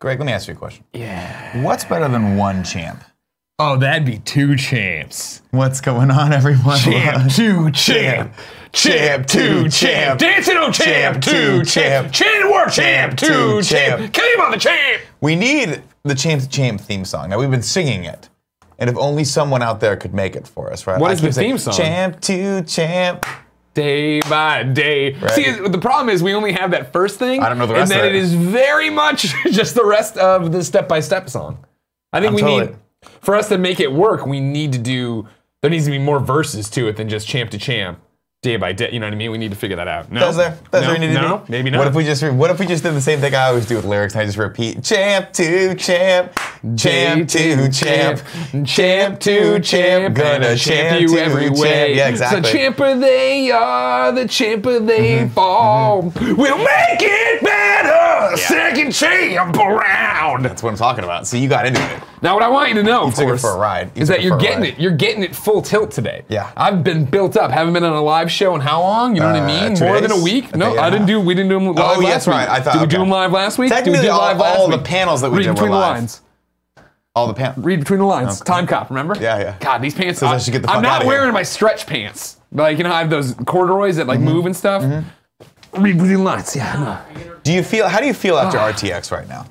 Greg, let me ask you a question. Yeah. What's better than one champ? Oh, that'd be 2 champs. What's going on, everyone? Champ, 2 champ. Champ, 2 champ. Dancing on champ, 2 champ. Chain war champ, 2 champ. Came on the champ. We need the Champ to Champ theme song. Now, we've been singing it. And if only someone out there could make it for us, right? What is the theme song? Champ to champ. Day by day. Right. See, the problem is we only have that first thing. I don't know the rest and of then it. it is very much just the rest of the step-by-step song. I think need, for us to make it work, we need to do, there needs to be more verses to it than just champ to champ, day by day, you know what I mean? We need to figure that out. No? Does there? Does there need to no? be? Maybe not. What if we just did the same thing I always do with lyrics and I just repeat, champ to champ, champ to champ, champ to champ, gonna champ you every way. Yeah, exactly. So champer they are, the champer they fall. We'll make it better, second champ around. That's what I'm talking about. So you got into it. Now what I want you to know, of took it course, for a ride. is that you're getting it full tilt today. Yeah. I've been built up. Haven't been on a live show in how long? You know what I mean? 2 More days? than a week? No, Yeah. we didn't do them live last yes, week. right. I thought, did we do okay. them live last week? Technically, Did we do live last all week? the panels that we Read did were between the live. lines. All the panels. Read between the lines. Time cop, remember? Yeah, yeah. God, these pants. Says I should get the fuck I'm not outta here. wearing my stretch pants. Like, you know, I have those corduroys that like move and stuff. Read between the lines. Yeah, I know. How do you feel after RTX right now?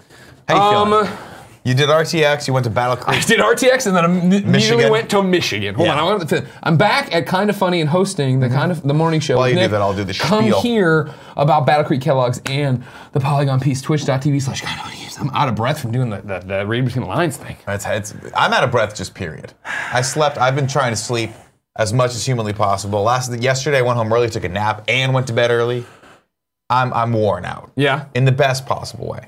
How do you feel? You did RTX, you went to Battle Creek. I did RTX and then I immediately Michigan. went to Michigan. Hold on, I'm back at Kinda Funny and hosting the morning show. While with you do Nick. that, I'll do the Come spiel. hear about Battle Creek Kellogg's and the Polygon piece, twitch.tv/Kinda. I'm out of breath from doing the read between the lines thing. I'm out of breath just period. I've been trying to sleep as much as humanly possible. Yesterday I went home early, took a nap, and went to bed early. I'm worn out. Yeah. In the best possible way.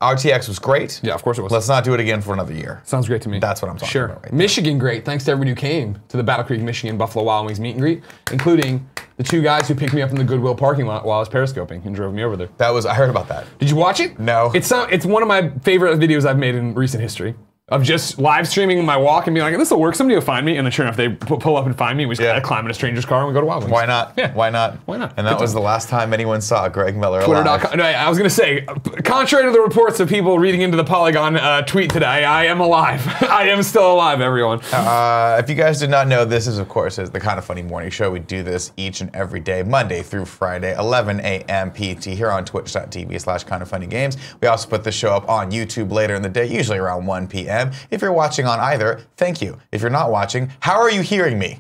RTX was great. Yeah, of course it was. Let's not do it again for another year. Sounds great to me. That's what I'm talking about. Right Michigan, great. Thanks to everybody who came to the Battle Creek, Michigan Buffalo Wild Wings meet and greet, including the 2 guys who picked me up in the Goodwill parking lot while I was periscoping and drove me over there. I heard about that. Did you watch it? No. It's one of my favorite videos I've made in recent history. Of just live streaming my walk and being like, this will work, somebody will find me, and then sure enough, they pull up and find me, we just climb in a stranger's car and we go to Wild Wings. Why not? Yeah. Why not? Why not? And that Good was time. the last time anyone saw Greg Miller alive. Twitter.com. No, I was going to say, contrary to the reports of people reading into the Polygon tweet today, I am alive. I am still alive, everyone. If you guys did not know, this is, of course, the Kinda Funny morning show. We do this each and every day, Monday through Friday, 11 a.m. PT, here on twitch.tv/kindafunnygames. We also put the show up on YouTube later in the day, usually around 1 p.m. If you're watching on either, thank you. If you're not watching, how are you hearing me?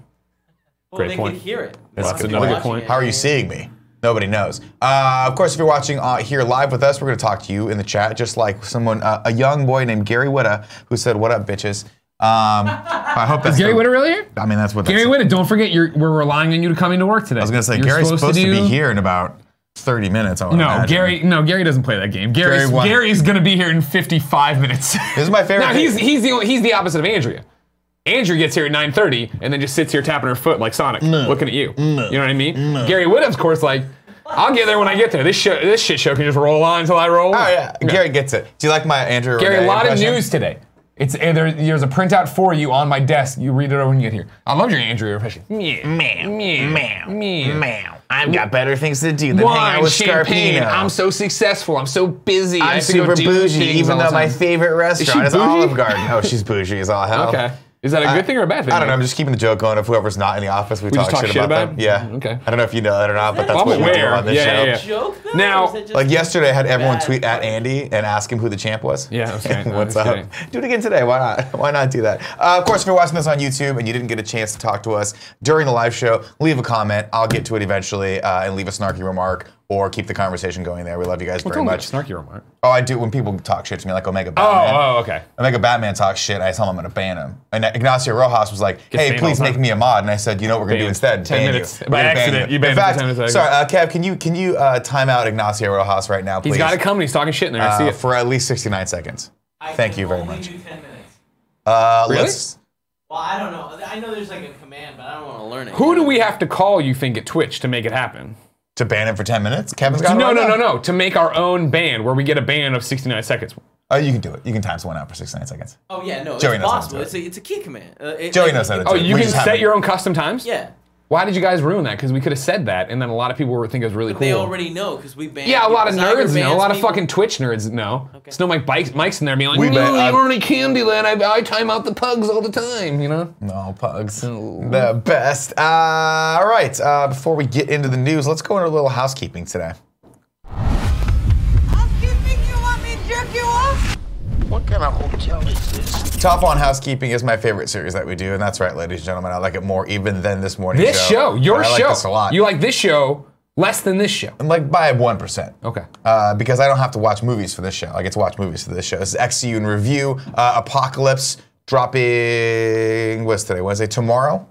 Well, Great they point. can hear it. That's another good point. How are you seeing me? Nobody knows. Of course, if you're watching here live with us, we're going to talk to you in the chat, just like someone, a young boy named Gary Witta, who said, "What up, bitches?" I hope that's Is Gary Witta really here? I mean, that's what. Gary Witta, don't forget, we're relying on you to come into work today. I was going to say, Gary's supposed to be here in about 30 minutes. I would imagine. Gary doesn't play that game. Gary's gonna be here in 55 minutes. This is my favorite. Now he's the opposite of Andrea. Andrea gets here at 9:30 and then just sits here tapping her foot like Sonic, looking at you. You know what I mean? Gary Witta, of course, like, I'll get there when I get there. This shit show can just roll on until I roll. Oh yeah, Gary gets it. Do you like my Andrew? Gary, Renee a lot impression? of news today. There's a printout for you on my desk. You read it over when you get here. I love your Andrea impression. Meow. I've got better things to do than hang out with champagne. Scarpino. I'm so successful. I'm so busy. I I'm have to go super do bougie, things even all the though my time. favorite restaurant is bougie? Olive Garden. Oh, she's bougie as all hell. Okay. Is that a good thing or a bad thing? I don't know. I'm just keeping the joke going. If whoever's not in the office, we just talk shit about them. Yeah. Okay. I don't know if you know that or not, but that's I'm what we do aware. on this show. Yeah. Joke though? Now, Or is it just Like yesterday, I had everyone bad tweet at joke? Andy and ask him who the champ was. Yeah, okay. What's I'm up? kidding. Do it again today. Why not? Why not do that? Of course, if you're watching this on YouTube and you didn't get a chance to talk to us during the live show, leave a comment. I'll get to it eventually and leave a snarky remark or keep the conversation going there. We love you guys very much. Snarky remark. Oh, I do when people talk shit to me, like Omega Batman. Oh, okay. Omega Batman talks shit, I tell him I'm gonna ban him. And Ignacio Rojas was like, hey, banned please all the make time. me a mod. And I said, you know what we're gonna do Banned. instead? 10 ban minutes. you. By We're gonna ban accident, you banned In him for fact, 10 minutes. sorry, Kev, can you time out Ignacio Rojas right now, please? He's got to come and he's talking shit in there. I see it. For at least 69 seconds. Thank you very much. Do 10 minutes. Really? Let's, Well, I don't know. I know there's like a command, but I don't want to learn it. Who do we have to call, you think, at Twitch to make it happen? to ban him for 10 minutes? Kevin's got it right now? No. To make our own ban where we get a ban of 69 seconds. Oh, you can do it. You can time someone out for 69 seconds. Oh yeah, no, Joey it's knows how to possible. do it. It's a key command. Joey knows how to do Oh, it. you We can just set haven't- your own custom times? Yeah. Why did you guys ruin that? Because we could have said that, and then a lot of people would think it was really cool. They already know because we banned. Yeah, a lot of Cyber nerds know. A bans lot of people. fucking Twitch nerds know. Okay. Snow Mike's in there being like, We no, bet- you already can do that. I time out the pugs all the time, you know? No, pugs. The best. All right, before we get into the news, let's go into a little housekeeping today. Housekeeping, you want me to jerk you off? What kind of hotel is this? Top on Housekeeping is my favorite series that we do, and that's right, ladies and gentlemen. I like it more even than this morning This show, your I show. like this a lot. You like this show less than this show. And like by 1%. Okay. Because I don't have to watch movies for this show. I get to watch movies for this show. This is XCU in review. Apocalypse dropping, what's today? Wednesday? Tomorrow?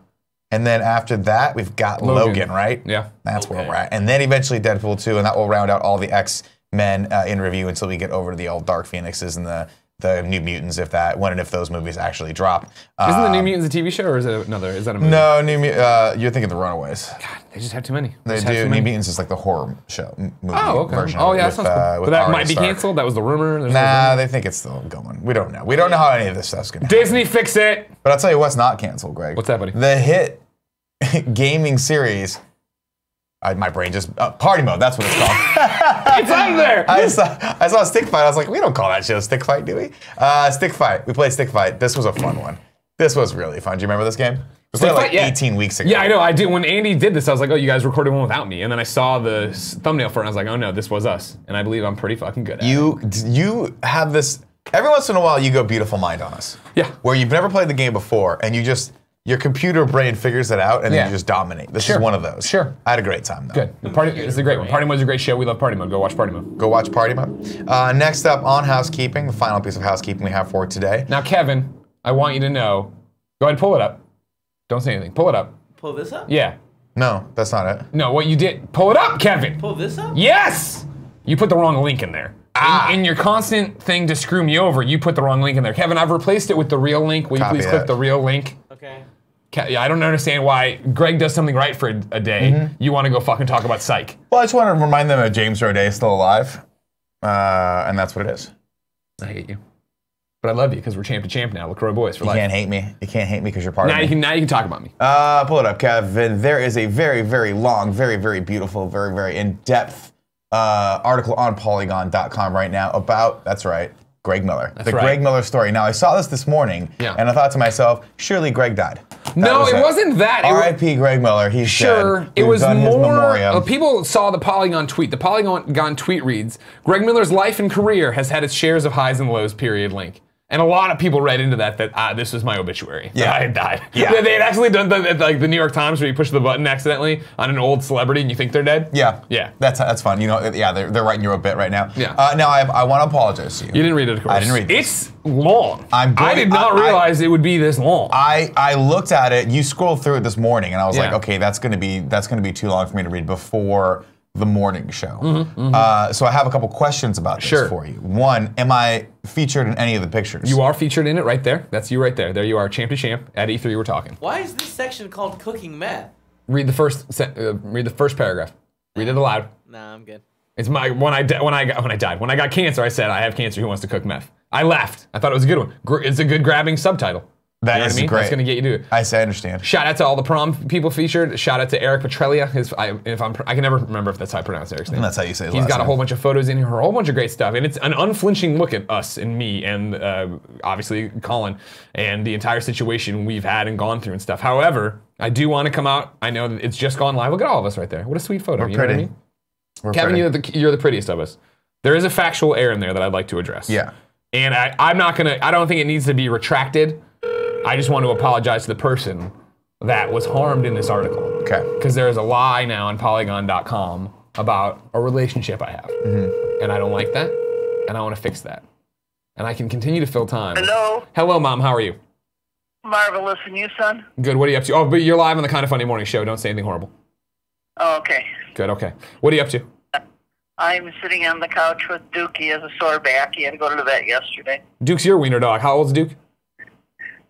And then after that, we've got Logan, right? Yeah. That's where we're at. And then eventually Deadpool 2, and that will round out all the X-Men in review until we get over to the old Dark Phoenixes and the New Mutants, when and if those movies actually drop. Isn't the New Mutants a TV show, or is it another? Is that a movie? No, you're thinking the Runaways. God, they just have too many. They do. New Mutants is like the horror show movie Oh, version. oh of it yeah, with, that sounds cool. with But that Arya might be Stark. canceled. That was the rumor. There's Nah, they think it's still going. We don't know. We don't know how any of this stuff's gonna happen. Disney, fix it. But I'll tell you what's not canceled, Greg. What's that, buddy? The hit gaming series. My brain just Party Mode. That's what it's called. It's on there. I saw Stick Fight. I was like, we don't call that show Stick Fight, do we? Stick Fight. We played Stick Fight. This was a fun one. This was really fun. Do you remember this game? It was Stick like Fight, yeah. 18 weeks ago. Yeah, I know. I did. When Andy did this, I was like, oh, you guys recorded one without me. And then I saw the thumbnail for it, and I was like, oh no, this was us. And I believe I'm pretty fucking good at it. You have this. Every once in a while, you go beautiful mind on us. Yeah. Where you've never played the game before, and your computer brain figures it out, and then Yeah. you just dominate. This Sure. is one of those. Sure. I had a great time, though. Good. It's a great one. Party Mode's a great show. We love Party Mode. Go watch Party Mode. Go watch Party Mode. Next up on housekeeping, the final piece of housekeeping we have for today. Now, Kevin, I want you to know. Go ahead and pull it up. Don't say anything. Pull it up. Pull this up? Yeah. No, that's not it. No, what you did. Pull it up, Kevin. Pull this up? Yes! You put the wrong link in there. In your constant thing to screw me over, you put the wrong link in there. Kevin, I've replaced it with the real link. Will you Copy please that. click the real link? Okay. Yeah, I don't understand why Greg does something right for a day. You want to go fucking talk about Psych. Well, I just want to remind them that James Roday is still alive, and that's what it is. I hate you. But I love you because we're champ to champ now. LaCroix boys for You life. can't hate me. You can't hate me because you're part of me. Now you can talk about me. Pull it up, Kevin. There is a very, very long, very, very beautiful, very, very in-depth article on Polygon.com right now about, that's right, Greg Miller. That's the right. Greg Miller story. Now, I saw this morning, Yeah. and I thought to myself, surely Greg died. No, it wasn't that. It was- R.I.P. Greg Miller. He's Sure, dead. it We've was done his more. memoriam. People saw the Polygon tweet. The Polygon tweet reads, "Greg Miller's life and career has had its shares of highs and lows." Period. Link. And a lot of people read into that this was my obituary. Yeah. That I had died. Yeah. They had actually done like the New York Times where you push the button accidentally on an old celebrity and you think they're dead. Yeah. Yeah. That's fun. You know, yeah, they're writing your obit right now. Yeah. Now, I want to apologize to you. You didn't read it, of course. I didn't read this. It's long. I did not realize it would be this long. I looked at it. You scrolled through it this morning, and I was like, Yeah. okay, that's gonna be too long for me to read before the morning show. So I have a couple questions about this Sure. for you. One, am I featured in any of the pictures? You are featured in it right there. That's you right there. There you are, champ to champ. At E3 we're talking. Why is this section called cooking meth? Read the first paragraph. Read it aloud. Nah, I'm good. It's my when I died. When I got cancer, I said I have cancer. Who wants to cook meth? I laughed. I thought it was a good one. It's a good grabbing subtitle. That You know what is I mean? great. That's gonna get you to it. I understand. Shout out to all the prom people featured. Shout out to Eric Petralia. I can never remember if that's how I pronounce Eric's name. And that's how you say his He's last got a name. whole bunch of photos in here, a whole bunch of great stuff, and it's an unflinching look at us and me and obviously Colin and the entire situation we've had and gone through and stuff. However, I do want to come out. I know that it's just gone live. Look at all of us right there. What a sweet photo. We're you know what I pretty. mean? We're Kevin, pretty. you're the prettiest of us. There is a factual error in there that I'd like to address. Yeah. And I don't think it needs to be retracted. I just want to apologize to the person that was harmed in this article. Okay. Because there is a lie now on Polygon.com about a relationship I have. And I don't like that. And I want to fix that. And I can continue to fill time. Hello? Hello, Mom. How are you? Marvelous. And you, son? Good. What are you up to? Oh, but you're live on the Kind of Funny Morning Show. Don't say anything horrible. Oh, okay. Good. Okay. What are you up to? I'm sitting on the couch with Duke. He has a sore back. He had to go to the vet yesterday. Duke's your wiener dog. How old's Duke?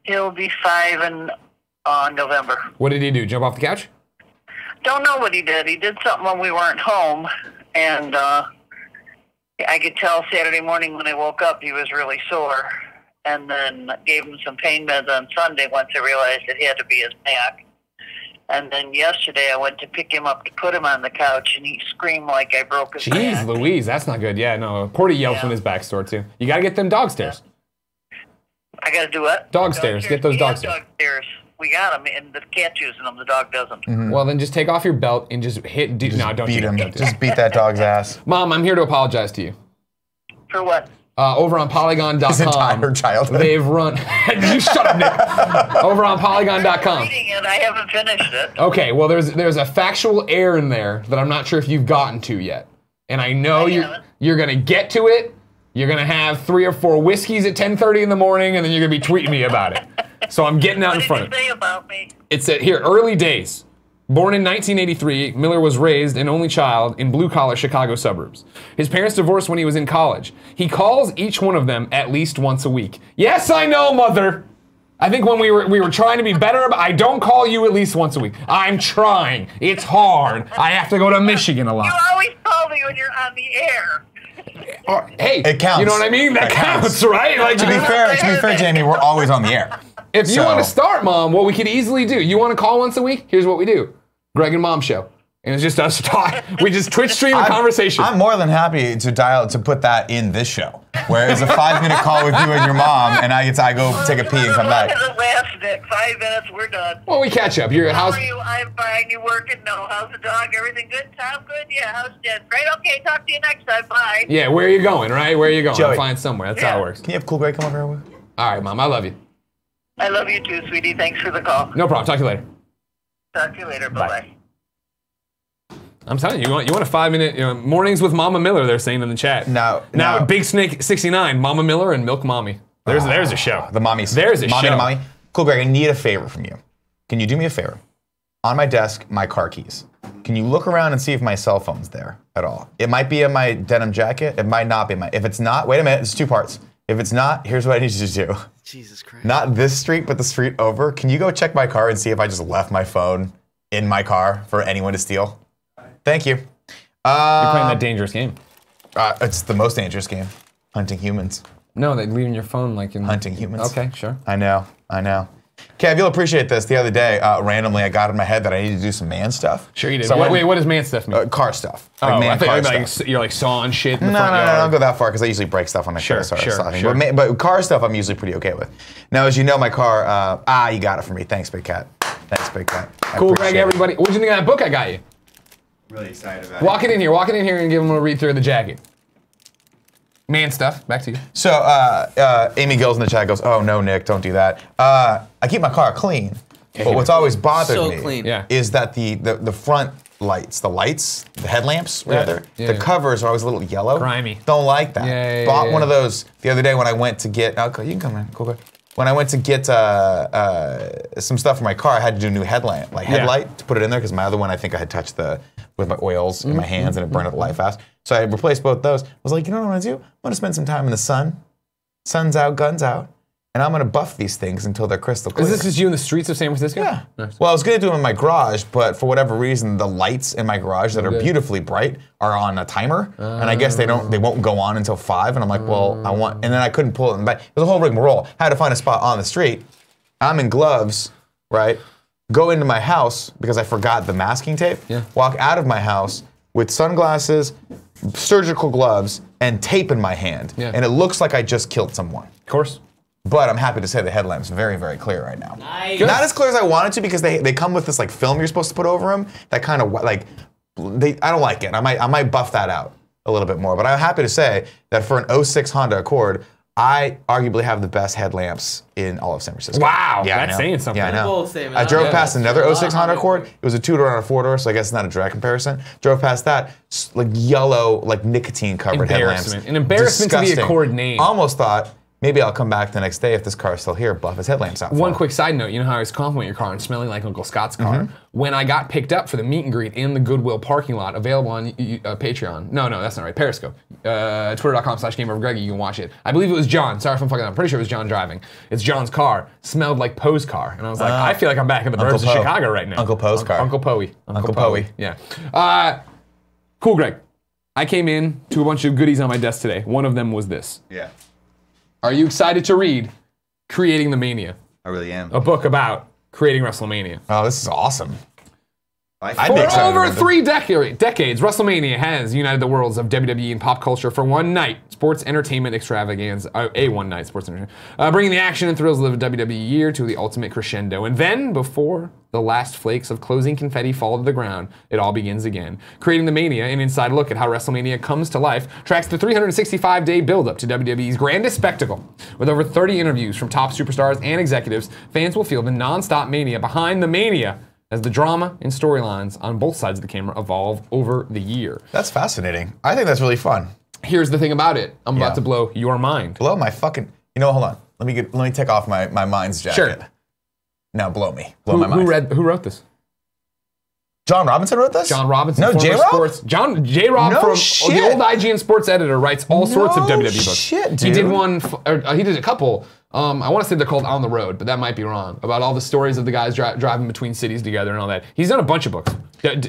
He'll be 5 in November. What did he do? Jump off the couch? Don't know what he did. He did something when we weren't home, and I could tell Saturday morning when I woke up he was really sore, and then gave him some pain meds on Sunday once I realized it had to be his back. And then yesterday I went to pick him up to put him on the couch, and he screamed like I broke his Jeez, back. Louise, that's not good. Yeah, no. Porty yells when his back's sore, too. You got to get them dog stairs. I got to do what? Dog stairs. Get those dog stairs. Dog stairs. We got them, and the cat's using them. The dog doesn't. Well, then just take off your belt and just hit. No, don't Beat do him. that. Don't do Just that. beat that dog's ass. Mom, I'm here to apologize to you. For what? Over on Polygon.com. His entire childhood. They've run. You shut up, Nick. Over on Polygon.com. I'm reading it. I haven't finished it. Okay, well, there's a factual error in there that I'm not sure if you've gotten to yet, and I know you're gonna get to it. You're gonna have 3 or 4 whiskeys at 10:30 in the morning, and then you're gonna be tweeting me about it. So I'm getting out in front of What did you say about me? It's here, early days. Born in 1983, Miller was raised an only child in blue-collar Chicago suburbs. His parents divorced when he was in college. He calls each one of them at least once a week. Yes, I know, Mother. I think when we were trying to be better, I don't call you at least once a week. I'm trying. It's hard. I have to go to Michigan a lot. You always call me when you're on the air. Hey, It counts. You know what I mean? That counts, right? Like, To be fair, Jamie, we're always on the air. if you want to start, Mom, what we could easily do, you want to call once a week? Here's what we do. Greg and Mom show. And it's just us talk. We just Twitch stream a conversation. I'm more than happy to put that in this show, where it's a 5-minute call with you and your mom, and I go take a pee and come back. It lasts, Nick. 5 minutes, we're done. Well, we catch up. You're at How house. are you? I'm fine. You working? No. How's the dog? Everything good? Tom, good? Yeah. How's Jen? Great. Okay. Talk to you next time. Bye. Yeah, where are you going, right? Where are you going? Joey. I'm flying somewhere. That's how it works. Can you have Cool Greg come over here? All right, Mom. I love you. I love you too, sweetie. Thanks for the call. No problem. Talk to you later. Talk to you later. Bye-bye. I'm telling you, you want a 5-minute mornings with Mama Miller? They're saying in the chat. No. Big Snake 69, Mama Miller and Milk Mommy. There's a show. The mommies. There's a Mommy show. to mommy. Cool Greg, I need a favor from you. Can you do me a favor? On my desk, my car keys. Can you look around and see if my cell phone's there at all? It might be in my denim jacket. It might not be in my. If it's not, wait a minute. It's 2 parts. If it's not, here's what I need you to do. Jesus Christ. Not this street, but the street over. Can you go check my car and see if I just left my phone in my car for anyone to steal? Thank you. You're playing that dangerous game. It's the most dangerous game. Hunting humans. No, they're leaving your phone like in... Hunting humans. Okay, sure. I know. Kev, you'll appreciate this. The other day, randomly, I got in my head that I needed to do some man stuff. Sure you did. So Wait, what does man stuff mean? car stuff. Oh, Like man I car thought stuff. you're like sawing shit in the No, front yard. I don't go that far because I usually break stuff on my Sure, car. So I sure, stop. sure. But car stuff, I'm usually pretty okay with. Now, as you know, my car. You got it for me. Thanks, Big Cat. Thanks, Big Cat. I Cool, Greg, appreciate it. everybody. What do you think of that book I got you? Really excited about Walk it in here and give him a read through of the jacket. Man stuff, back to you. So, Amy Gills in the chat goes, "Oh no, Nick, don't do that." I keep my car clean, but what's always bothered So me clean. Yeah. is that the front lights, the headlamps rather, Yeah, the yeah. covers are always a little yellow. Grimy. Don't like that. Yeah, Bought yeah, one of yeah. those the other day when I went to get. Okay, you can come in. Cool. When I went to get some stuff for my car, I had to do a new headlight to put it in there because my other one I think I had touched with my oils in my hands and it burned up the light fast. So I replaced both those. I was like, you know what I'm gonna do? I'm gonna spend some time in the sun. Sun's out, guns out, and I'm gonna buff these things until they're crystal clear. Is this just you in the streets of San Francisco? Yeah. Nice. Well, I was gonna do them in my garage, but for whatever reason, the lights in my garage that are beautifully bright are on a timer, and I guess they won't go on until 5. And I'm like, well, and then I couldn't pull it in back. It was a whole rigmarole. I had to find a spot on the street. I'm in gloves, right? Go into my house because I forgot the masking tape. Yeah. Walk out of my house with sunglasses, surgical gloves, and tape in my hand, Yeah. and it looks like I just killed someone. Of course. But I'm happy to say the headlamp's very, very clear right now. Nice. Not as clear as I wanted to because they come with this like film you're supposed to put over them. That kind of I don't like it. I might buff that out a little bit more. But I'm happy to say that for an 06 Honda Accord, I arguably have the best headlamps in all of San Francisco. Wow, Yeah, I that's know. saying something. Yeah, I know. Both say, man. I drove Yeah, past that's another true. 06 Honda Accord. It was a 2-door and a 4-door, so I guess it's not a direct comparison. Drove past that, like yellow, like nicotine covered headlamps. Embarrassment. An embarrassment to the Disgusting. Accord name. Almost thought maybe I'll come back the next day if this car's still here, buff his headlamps out. One for quick side note, you know how I was complimenting your car and smelling like Uncle Scott's car? Mm-hmm. When I got picked up for the meet and greet in the Goodwill parking lot, available on Patreon. No, that's not right, Periscope. Twitter.com/GameOverGreggy, you can watch it. I believe it was John, sorry if I'm fucking up, I'm pretty sure it was John driving. It's John's car, smelled like Poe's car. And I was like, I feel like I'm back in the Uncle burbs of Poe. Chicago right now. Uncle Poe's car. Uncle Poey. Uncle Poey. Yeah. Cool, Greg. I came in to a bunch of goodies on my desk today. One of them was this. Yeah, Are you excited to read Creating the Mania? I really am. A book about creating WrestleMania. Oh, this is awesome. For over 3 decades, WrestleMania has united the worlds of WWE and pop culture for one night sports entertainment extravaganza. A one-night sports entertainment, bringing the action and thrills of the WWE year to the ultimate crescendo. And then, before the last flakes of closing confetti fall to the ground, it all begins again. Creating the Mania, an inside look at how WrestleMania comes to life, tracks the 365-day build-up to WWE's grandest spectacle. With over 30 interviews from top superstars and executives, fans will feel the non-stop mania behind the mania as the drama and storylines on both sides of the camera evolve over the year. That's fascinating. I think that's really fun. Here's the thing about it. I'm about to blow your mind. Blow my fucking... You know what? Hold on. Let me take off my mind's jacket. Sure. Now blow me. Blow my mind. Who wrote this? John Robinson wrote this? John Robinson. No, J-Rob? J-Rob from the old IGN sports editor writes all sorts of WWE books. Shit, dude. He did one, he did a couple. I want to say they're called On the Road, but that might be wrong. About all the stories of the guys driving between cities together and all that. He's done a bunch of books.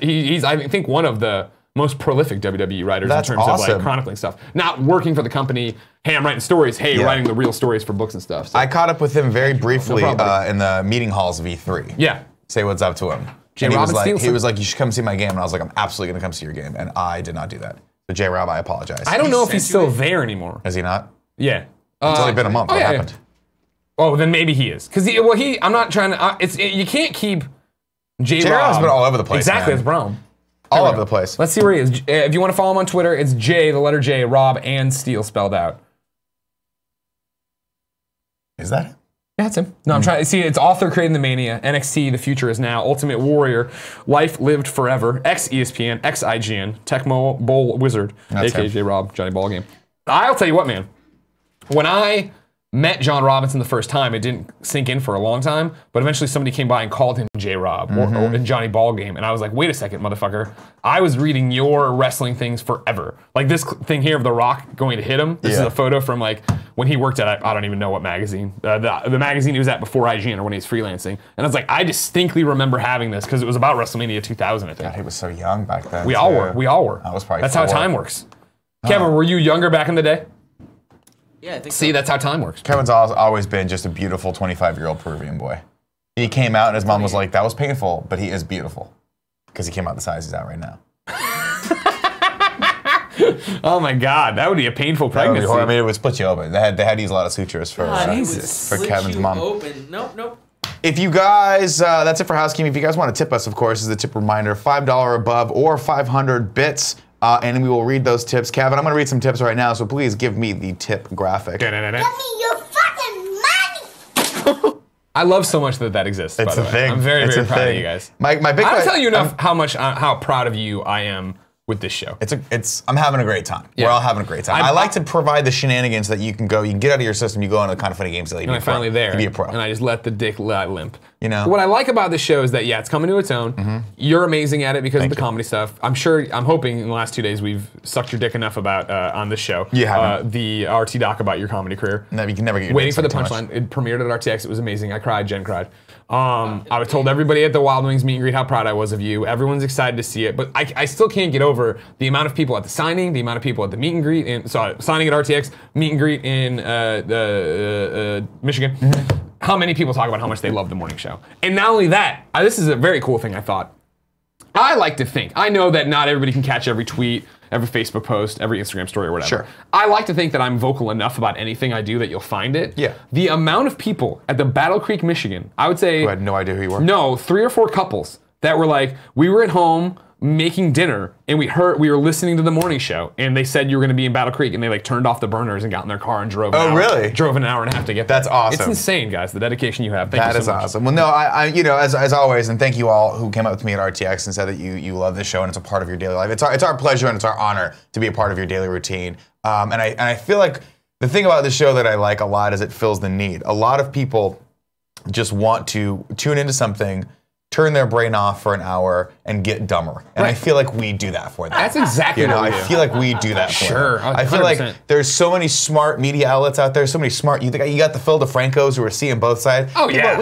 He's I think, one of the most prolific WWE writers in terms of like chronicling stuff. Not working for the company, hey, I'm writing stories, hey, writing the real stories for books and stuff. So. I caught up with him very briefly in the meeting halls of E3. Yeah. Say what's up to him. And he was like, you should come see my game. And I was like, I'm absolutely going to come see your game. And I did not do that. So J-Rob, I apologize. I don't know if he's still there anymore. Is he not? Yeah. It's only been a month. What happened? Oh, then maybe he is. Because I'm not trying to, you can't keep J-Rob's been all over the place, Exactly, man. That's Brown. All over the place. Let's see where he is. If you want to follow him on Twitter, it's J, the letter J, Rob, and Steele spelled out. Is that him? Yeah, that's him. No, I'm trying to see. It's author creating the Mania, NXT, the future is now, Ultimate Warrior, Life Lived Forever, ex-ESPN, ex-IGN, Tecmo Bowl Wizard, aka J-Rob, Johnny Ballgame. I'll tell you what, man. When I met John Robinson the first time, it didn't sink in for a long time, but eventually somebody came by and called him J-Rob or Johnny Ballgame, and I was like, wait a second, motherfucker. I was reading your wrestling things forever. Like this thing here of The Rock going to hit him. This is a photo from like when he worked at, I don't even know what magazine, the magazine he was at before IGN or when he was freelancing. And I was like, I distinctly remember having this because it was about WrestleMania 2000, I think. God, he was so young back then. We all were. I was probably That's how time works. Kevin, were you younger back in the day? Yeah, I think See, that's how time works. Kevin's always been just a beautiful 25-year-old Peruvian boy. He came out and his mom was like, that was painful, but he is beautiful. Because he came out the size he's at right now. Oh my God, that would be a painful pregnancy. I mean, it would split you open. They had to use a lot of sutures for Kevin's mom. Open. Nope. If you guys, that's it for housekeeping. If you guys want to tip us, of course, is a tip reminder, $5 above or 500 bits. And we will read those tips. Kevin, I'm going to read some tips right now, so please give me the tip graphic. Give me your fucking money! I love so much that exists, by the way. Thing. I'm very, very proud of you guys. My big I don't tell you enough how proud of you I am with this show. I'm having a great time. Yeah. We're all having a great time. I like to provide the shenanigans that you can get out of your system. You go into the Kind of Funny Games. And I'm finally there. You be a pro. And I just let the dick limp. You know. What I like about this show is that it's coming to its own. You're amazing at it because of the comedy stuff. I'm hoping in the last 2 days we've sucked your dick enough about on this show. You haven't. The RT doc about your comedy career. No, you can never get your Waiting for the punchline. It premiered at RTX. It was amazing. I cried. Jen cried. I told everybody at the Wild Wings meet and greet how proud I was of you. Everyone's excited to see it, but I still can't get over the amount of people at the signing, the amount of people at the meet and greet, signing at RTX, meet and greet in Michigan. How many people talk about how much they love the morning show? And not only that, this is a very cool thing I thought. I like to think, I know that not everybody can catch every tweet, every Facebook post, every Instagram story or whatever. Sure. I like to think that I'm vocal enough about anything I do that you'll find it. Yeah. The amount of people at the Battle Creek, Michigan, I would say... Who had no idea who you were? No, 3 or 4 couples that were like, we were at home making dinner and we were listening to the morning show and they said you were going to be in Battle Creek and they like turned off the burners and got in their car and drove drove an hour and a half to get there. That's awesome. It's insane, guys, the dedication you have. Thank you so much. That is awesome. Well, no, I as always, and thank you all who came up to me at RTX and said that you love this show and it's a part of your daily life. It's our pleasure and it's our honor to be a part of your daily routine. And I feel like the thing about this show that I like a lot is it fills the need. A lot of people just want to tune into something, turn their brain off for an hour, and get dumber. And I feel like we do that for them. That's exactly what we do. I feel like we do that for them. Sure, 100%. I feel like there's so many smart media outlets out there, so many smart, you got the Phil DeFrancos who are seeing both sides. Oh, yeah.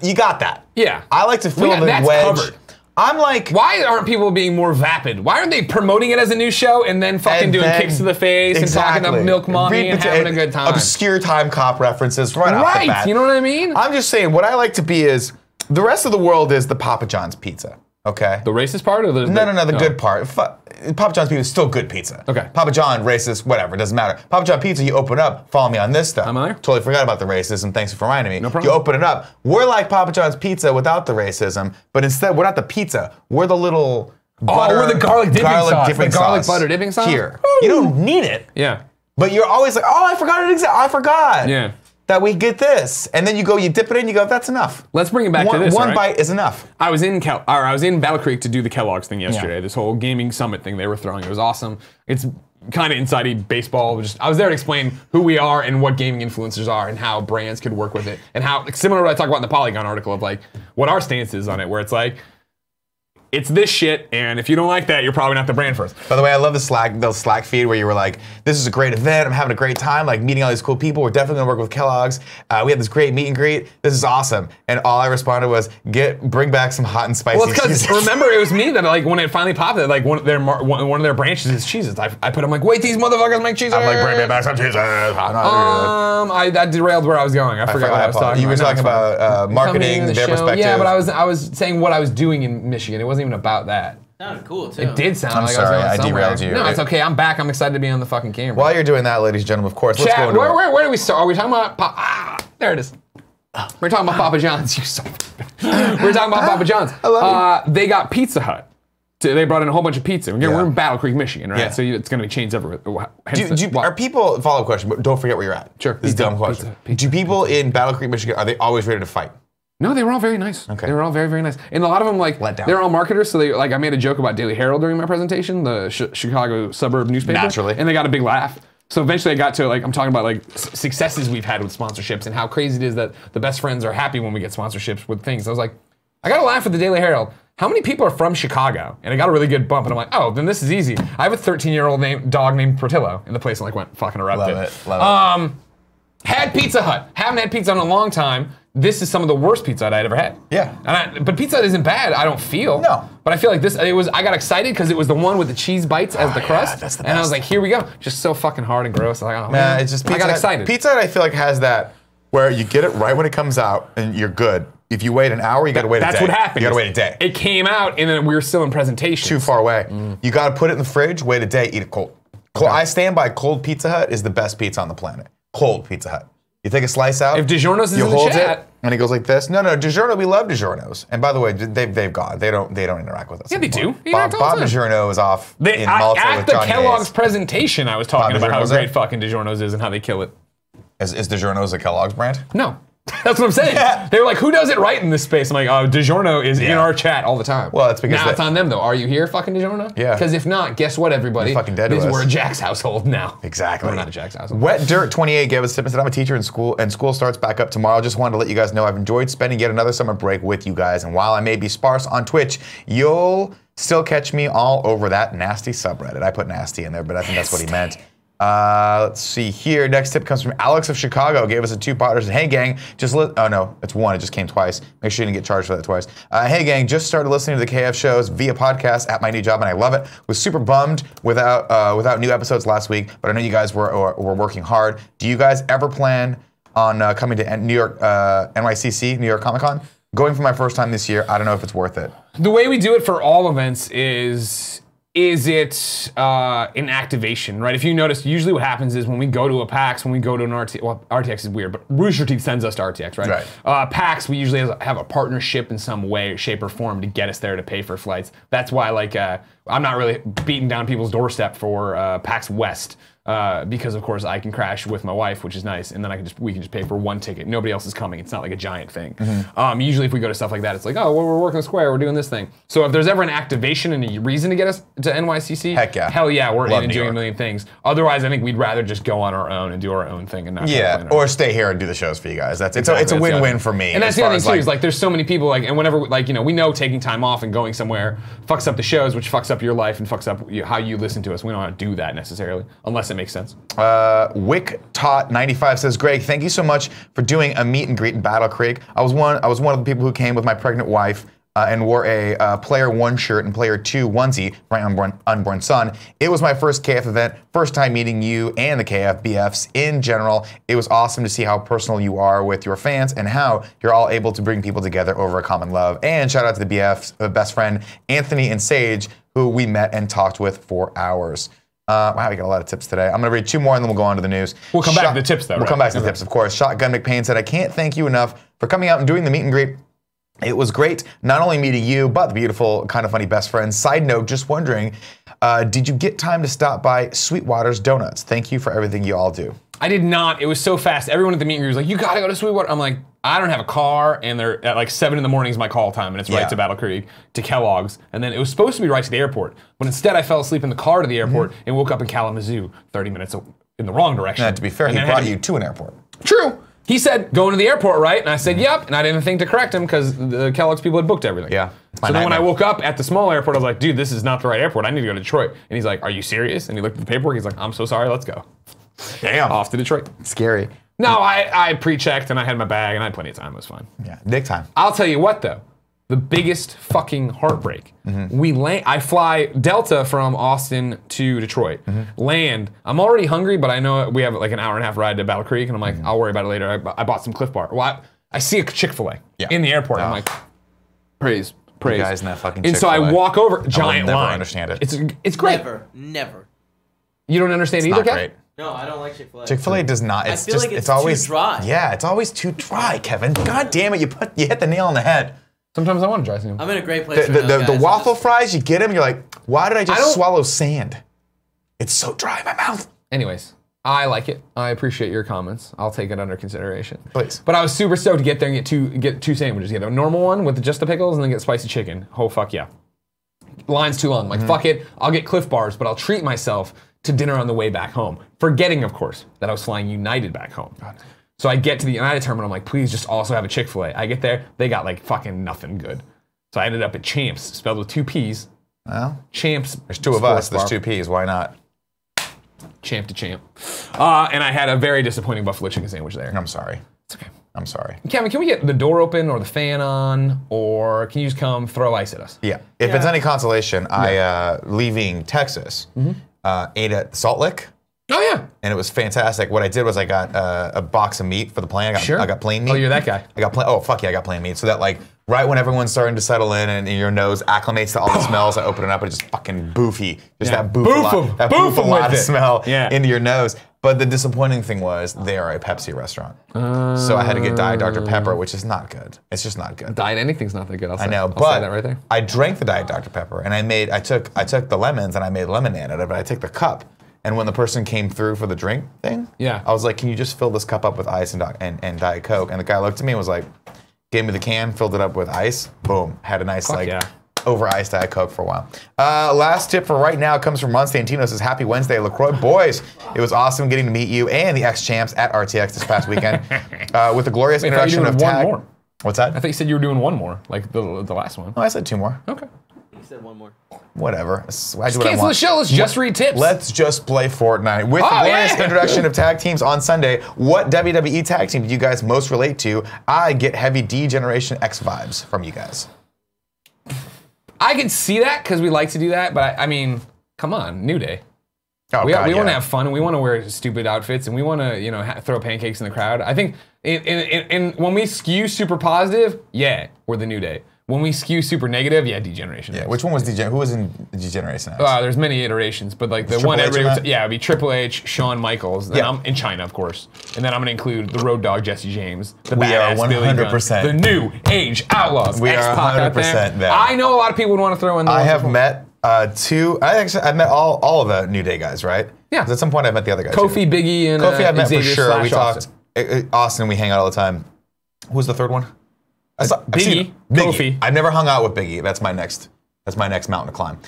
You got that. Yeah. I like to fill the wedge. Covered. I'm like... Why aren't people being more vapid? Why aren't they promoting it as a new show and then fucking doing kicks to the face and talking about milk mommy and having a good time? Obscure time cop references right off the bat. You know what I mean? I'm just saying, what I like to be is... The rest of the world is the Papa John's pizza. Okay. The racist part, or the No, the good part. Papa John's pizza is still good pizza. Okay. Papa John, racist, whatever, doesn't matter. Papa John pizza, you open up, follow me on this stuff. Am I? Totally forgot about the racism, thanks for reminding me. No problem. You open it up, we're like Papa John's pizza without the racism, but instead, we're not the pizza, we're the little butter, we're the garlic dipping sauce. dipping The garlic sauce. butter dipping sauce? Here. You don't need it, Yeah. but you're always like, oh, I forgot it I forgot. Yeah. That we get this. And then you go, you dip it in, you go, that's enough. Let's bring it back to this, One right? bite is enough. I was in Battle Creek to do the Kellogg's thing yesterday. This whole gaming summit thing they were throwing. It was awesome. It's kind of inside-y baseball. I was there to explain who we are and what gaming influencers are and how brands could work with it. And how, similar to what I talk about in the Polygon article of like, what our stance is on it, where it's like, it's this shit, and if you don't like that, you're probably not the brand for us. By the way, I love the Slack feed where you were like, this is a great event, I'm having a great time, like meeting all these cool people, we're definitely gonna work with Kellogg's. We had this great meet and greet, this is awesome. And all I responded was, bring back some hot and spicy Well, it's because, cheeses. remember, it was me that like, when it finally popped, that like one of their branches is cheeses. I put them like, wait, these motherfuckers make cheeses. I'm like, bring me back some cheeses. That derailed where I was going. I forgot what I was talking about. You were talking about marketing, their perspective. Yeah, but I was saying what I was doing in Michigan. It wasn't even about that. Sounded cool too. It did sound I'm like sorry, I was I going somewhere. derailed you. No, it's okay. I'm back. I'm excited to be on the fucking camera. While you're doing that, ladies and gentlemen, of course, let's go Chat, into where do we start? Are we talking about there it is. We're talking about Papa John's. You son. We're talking about Papa John's. I love you. They got Pizza Hut. They brought in a whole bunch of pizza. We're in Battle Creek, Michigan, right? Yeah. So it's going to be chains everywhere. Are people, follow-up question, but don't forget where you're at. Sure. This is a dumb question. Do people in Battle Creek, Michigan, are they always ready to fight? No, they were all very nice. Okay. They were all very, very nice. And a lot of them, like, Let down. they're all marketers, so they, like, I made a joke about Daily Herald during my presentation, the Chicago suburb newspaper. Naturally. And they got a big laugh. So eventually I got to, like, I'm talking about, like, successes we've had with sponsorships and how crazy it is that the best friends are happy when we get sponsorships with things. I was like, I got to laugh at the Daily Herald. How many people are from Chicago? And I got a really good bump, and I'm like, oh, then this is easy. I have a 13-year-old dog named Portillo, and the place like went fucking erupted. Love it. Had Pizza Hut. Haven't had pizza in a long time. This is some of the worst Pizza Hut I'd ever had. Yeah. But Pizza Hut isn't bad, I don't feel. No. But I feel like this, I got excited because it was the one with the cheese bites as the crust. That's the and I was best. like, here we go. Just so fucking hard and gross. Like, oh, Nah, it's just Pizza I got Hut. excited. Pizza Hut, I feel like, has that where you get it right when it comes out and you're good. If you wait an hour, you gotta wait a day. That's what happened. You gotta wait a day. It came out and then we were still in presentation. Too far away. You gotta put it in the fridge, wait a day, eat it cold. I stand by cold Pizza Hut is the best pizza on the planet. Cold Pizza Hut. You take a slice out. If DiGiorno's is you in the hold chat. it, and it goes like this. No, DiGiorno, we love DiGiorno's. And by the way, they've gone. They don't interact with us. Yeah, they anymore. do. They interact all the Bob time. DiGiorno is off in Malta At with the Johnny Kellogg's Hayes. presentation, I was talking about how DiGiorno's great there? fucking DiGiorno's is and how they kill it. Is DiGiorno's a Kellogg's brand? No. That's what I'm saying. They were like, who does it right in this space? I'm like, oh, DiGiorno is in our chat all the time. Well, that's because now it's on them though. Are you here, fucking DiGiorno? Yeah. Because if not, guess what, everybody? You're fucking dead to This is us. we're a Jack's household now. Exactly. We're not a Jack's household. Wet Dirt 28 gave us a tip and said, I'm a teacher in school, and school starts back up tomorrow. Just wanted to let you guys know I've enjoyed spending yet another summer break with you guys. And while I may be sparse on Twitch, you'll still catch me all over that nasty subreddit. I put nasty in there, but I think that's what he meant. Let's see here. Next tip comes from Alex of Chicago. Gave us a two-parter. Said, hey, gang, oh, no, it's one. It just came twice. Make sure you didn't get charged for that twice. Hey, gang, just started listening to the KF shows via podcast at my new job, and I love it. Was super bummed without new episodes last week, but I know you guys were working hard. Do you guys ever plan on coming to New York, NYCC, New York Comic Con? Going for my first time this year, I don't know if it's worth it. The way we do it for all events is it an activation, right? If you notice, usually what happens is when we go to a PAX, when we go to an RTX, well, RTX is weird, but Rooster Teeth sends us to RTX, right? Right. PAX, we usually have a partnership in some way, shape, or form to get us there to pay for flights. That's why, like, I'm not really beating down people's doorstep for PAX West. Because of course I can crash with my wife, which is nice, and then we can just pay for one ticket. Nobody else is coming. It's not like a giant thing. Usually if we go to stuff like that, it's like, oh, well, we're working the square, we're doing this thing. So if there's ever an activation and a reason to get us to NYCC, heck yeah, hell yeah, we're Love in and New doing York. a million things. Otherwise, I think we'd rather just go on our own and do our own thing and not. Yeah, or stay here and do the shows for you guys. It's a win-win for me. And that's as the far other as, thing too, is like there's so many people like, and whenever like we know taking time off and going somewhere fucks up the shows, which fucks up your life and fucks up how you listen to us. We don't want to do that necessarily unless it makes sense. Wick Tot 95 says, Greg, thank you so much for doing a meet and greet in Battle Creek. I was one of the people who came with my pregnant wife. and wore a Player 1 shirt and Player 2 onesie for my unborn son. It was my first KF event, first time meeting you and the KF BFs in general. It was awesome to see how personal you are with your fans and how you're all able to bring people together over a common love. And shout out to the BFs, best friend Anthony and Sage, who we met and talked with for hours. Wow, we got a lot of tips today. I'm going to read 2 more and then we'll go on to the news. We'll come back to the tips, though. We'll come back to the tips, of course. Shotgun McPain said, I can't thank you enough for coming out and doing the meet and greet. It was great, not only meeting you, but the beautiful, kind of funny best friends. Side note, just wondering, did you get time to stop by Sweetwater's Donuts? Thank you for everything you all do. I did not. It was so fast. Everyone at the meet and greet was like, you gotta go to Sweetwater. I'm like, I don't have a car, and they're at like 7 in the morning is my call time, and it's right to Battle Creek, to Kellogg's, and then it was supposed to be right to the airport, but instead I fell asleep in the car to the airport and woke up in Kalamazoo 30 minutes in the wrong direction. And to be fair, he brought you to an airport. True. He said, going to the airport, right? And I said, yep. And I didn't think to correct him because the Kellogg's people had booked everything. Yeah. So then when I woke up at the small airport, I was like, dude, this is not the right airport. I need to go to Detroit. And he's like, are you serious? And he looked at the paperwork. He's like, I'm so sorry. Let's go. Damn. Off to Detroit. Scary. No, I pre-checked and I had my bag and I had plenty of time. It was fine. Yeah. Nick time. I'll tell you what, though. The biggest fucking heartbreak. I fly Delta from Austin to Detroit. Land. I'm already hungry, but I know we have like an hour and a half ride to Battle Creek, and I'm like, I'll worry about it later. I bought some Cliff Bar. Well, I see a Chick-fil-A in the airport. I'm like, praise. You guys in that fucking And so Chick-fil-A. I walk over, giant never line. understand it. It's great. Never. You don't understand either, Not Kev? great. No, I don't like Chick-fil-A. Chick-fil-A does not. It's I feel just, like it's always too dry. Yeah, it's always too dry, Kevin. God damn it, you hit the nail on the head. Sometimes I want to try something. I'm in a great place The, right now, the guys. waffle fries, you get them, you're like, why did I just swallow sand? It's so dry in my mouth. Anyways, I like it. I appreciate your comments. I'll take it under consideration. Please. But I was super stoked to get there and get two sandwiches. Get a normal one with just the pickles and then get spicy chicken. Oh, fuck yeah. Line's too long. Like, fuck it. I'll get Cliff Bars, but I'll treat myself to dinner on the way back home. Forgetting, of course, that I was flying United back home. God. So I get to the United terminal, I'm like, please just also have a Chick-fil-A. I get there, they got like fucking nothing good. So I ended up at Champs, spelled with 2 P's. Well, Champs. there's 2 of us, there's 2 P's, why not? Champ to champ. And I had a very disappointing buffalo chicken sandwich there. I'm sorry. It's okay. I'm sorry. Kevin, can we get the door open or the fan on, or can you just come throw ice at us? Yeah. If it's any consolation, I, leaving Texas, ate at Salt Lick. Oh, yeah. And it was fantastic. What I did was I got a box of meat for the plane. I got plain meat. Oh, you're that guy. Oh, fuck yeah, I got plain meat. So that like, right when everyone's starting to settle in and your nose acclimates to all the smells, I open it up and it's just fucking boofy. Just that boof a lot of smell into your nose. But the disappointing thing was they are a Pepsi restaurant. So I had to get Diet Dr. Pepper, which is not good. It's just not good. Diet anything's not that good. I know, I'll but say that right there. I drank the Diet Dr. Pepper and I took the lemons and I made lemonade out of it. I took the cup. And when the person came through for the drink thing, I was like, can you just fill this cup up with ice and Diet Coke? And the guy looked at me and was like, gave me the can, filled it up with ice, boom, had a nice over-iced Diet Coke for a while. Last tip for right now comes from Ron Stantino. Says, happy Wednesday, LaCroix boys. It was awesome getting to meet you and the ex-champs at RTX this past weekend with the glorious introduction of tag. More. What's that? I thought you said you were doing one more, like the last one. No, I said 2 more. Okay. You said 1 more. Whatever. I do what I Cancel want. the show. Let's just read tips. Let's just play Fortnite. With the glorious introduction of tag teams on Sunday, what WWE tag team did you guys most relate to? I get heavy D-Generation X vibes from you guys. I can see that because we like to do that, but I mean, come on, New Day. Oh, we want to have fun, and we want to wear stupid outfits, and we want to, throw pancakes in the crowd. I think when we skew super positive, we're the New Day. When we skew super negative, D-Generation. Yeah, which one was D-Generation? Who was in D-Generation X? There's many iterations, but like the one everybody would it'd be Triple H, Shawn Michaels, then I'm in China, of course, and then I'm gonna include the Road Dogg Jesse James, the badass 100%, the New Age Outlaws. We are 100% there. I know a lot of people would want to throw in. I have met 2. I've met all of the New Day guys, right? Yeah. 'Cause at some point I met the other guys. Kofi, Biggie, and Kofi I met for Xavier sure. We Austin. talked. Austin, we hang out all the time. Who's the third one? Biggie. Kofi. I've never hung out with Biggie. That's my next mountain to climb.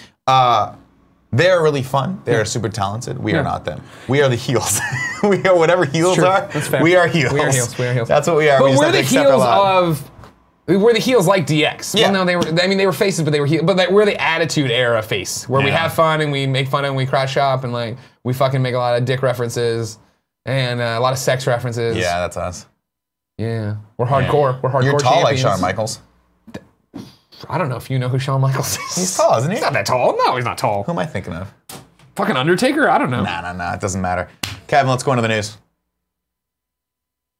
They're really fun. They're super talented. We are not them. We are the heels. We are whatever heels are. That's fair. We are heels. We are heels. We are heels. That's what we are. But we we're the heels we're the heels like DX. Yeah. Well, no, they were faces, but they were heels. But we're the attitude era face, where we have fun and we make fun and we crash up and like we fucking make a lot of dick references and a lot of sex references. Yeah, that's us. Yeah, we're hardcore. We're hardcore. You're tall champions. like Shawn Michaels. I don't know if you know who Shawn Michaels is. He's tall, isn't he? He's not that tall. No, he's not tall. Who am I thinking of? Fucking Undertaker? I don't know. Nah. It doesn't matter. Kevin, let's go into the news.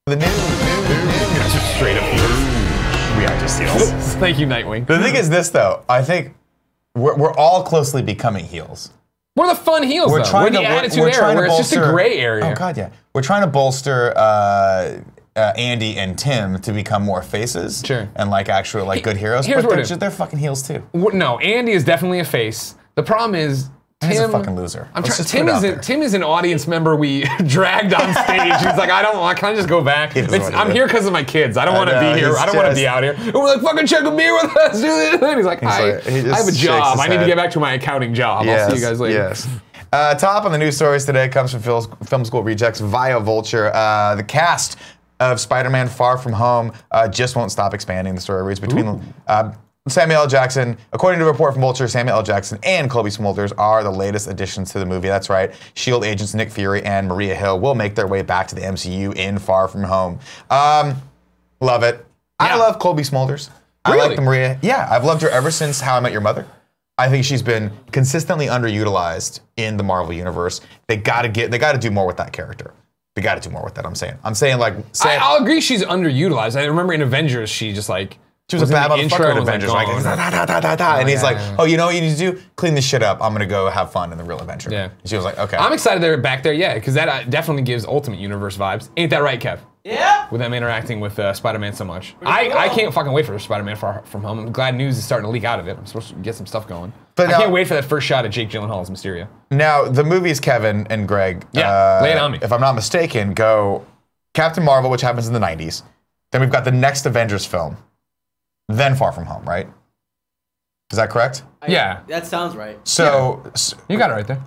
The news. Straight up heels. We are just heels. Thank you, Nightwing. The thing is this, though. I think we're all closely becoming heels. We're the fun heels, We're though. trying We're the to- attitude we're era, trying to where it's just a bolster- gray area. Oh, God, yeah. We're trying to bolster Andy and Tim to become more faces. Sure. And like actual like good heroes. Here's But what they're fucking heels too. No, Andy is definitely a face. The problem is He's Tim, a fucking loser. I'm Let's trying. just put it out there. Tim is an audience member we dragged on stage. He's like, can I just go back? I'm here because of my kids. I don't want to be here. I don't want to be out here. And we're like, fucking chug a beer with us. Do this. And he's like, I have a job. I need to get back to my accounting job. I'll see you guys later. Yes. Top on the news stories today comes from Film School Rejects via Vulture. The cast of Spider-Man Far From Home just won't stop expanding. The story reads between Samuel L. Jackson, according to a report from Vulture, Samuel L. Jackson and Cobie Smulders are the latest additions to the movie. That's right. S.H.I.E.L.D. agents Nick Fury and Maria Hill will make their way back to the MCU in Far From Home. Love it. Yeah. I love Cobie Smulders. Really? I like the Maria. Yeah, I've loved her ever since How I Met Your Mother. I think she's been consistently underutilized in the Marvel universe. They gotta do more with that character. They gotta do more with that. I'm saying like. I'll agree she's underutilized. I remember in Avengers, she just like. She was a bad motherfucker in and was, Avengers. Like, and he's like, oh, you know what you need to do? Clean this shit up. I'm gonna go have fun in the real adventure. Yeah. And she was like, okay. I'm excited they're back there, yeah, because that definitely gives Ultimate Universe vibes. Ain't that right, Kev? Yeah. With them interacting with Spider-Man so much. Pretty I cool. can't fucking wait for Spider-Man Far From Home. I'm glad news is starting to leak out of it. I'm supposed to get some stuff going. But I now- can't wait for that first shot of Jake Gyllenhaal as Mysterio. Now, the movies, Kevin and Greg, Yeah, lay it on me. if I'm not mistaken, go Captain Marvel, which happens in the 90s. Then we've got the next Avengers film. Then Far From Home, right? Is that correct? Yeah. That sounds right. So, You got it right there.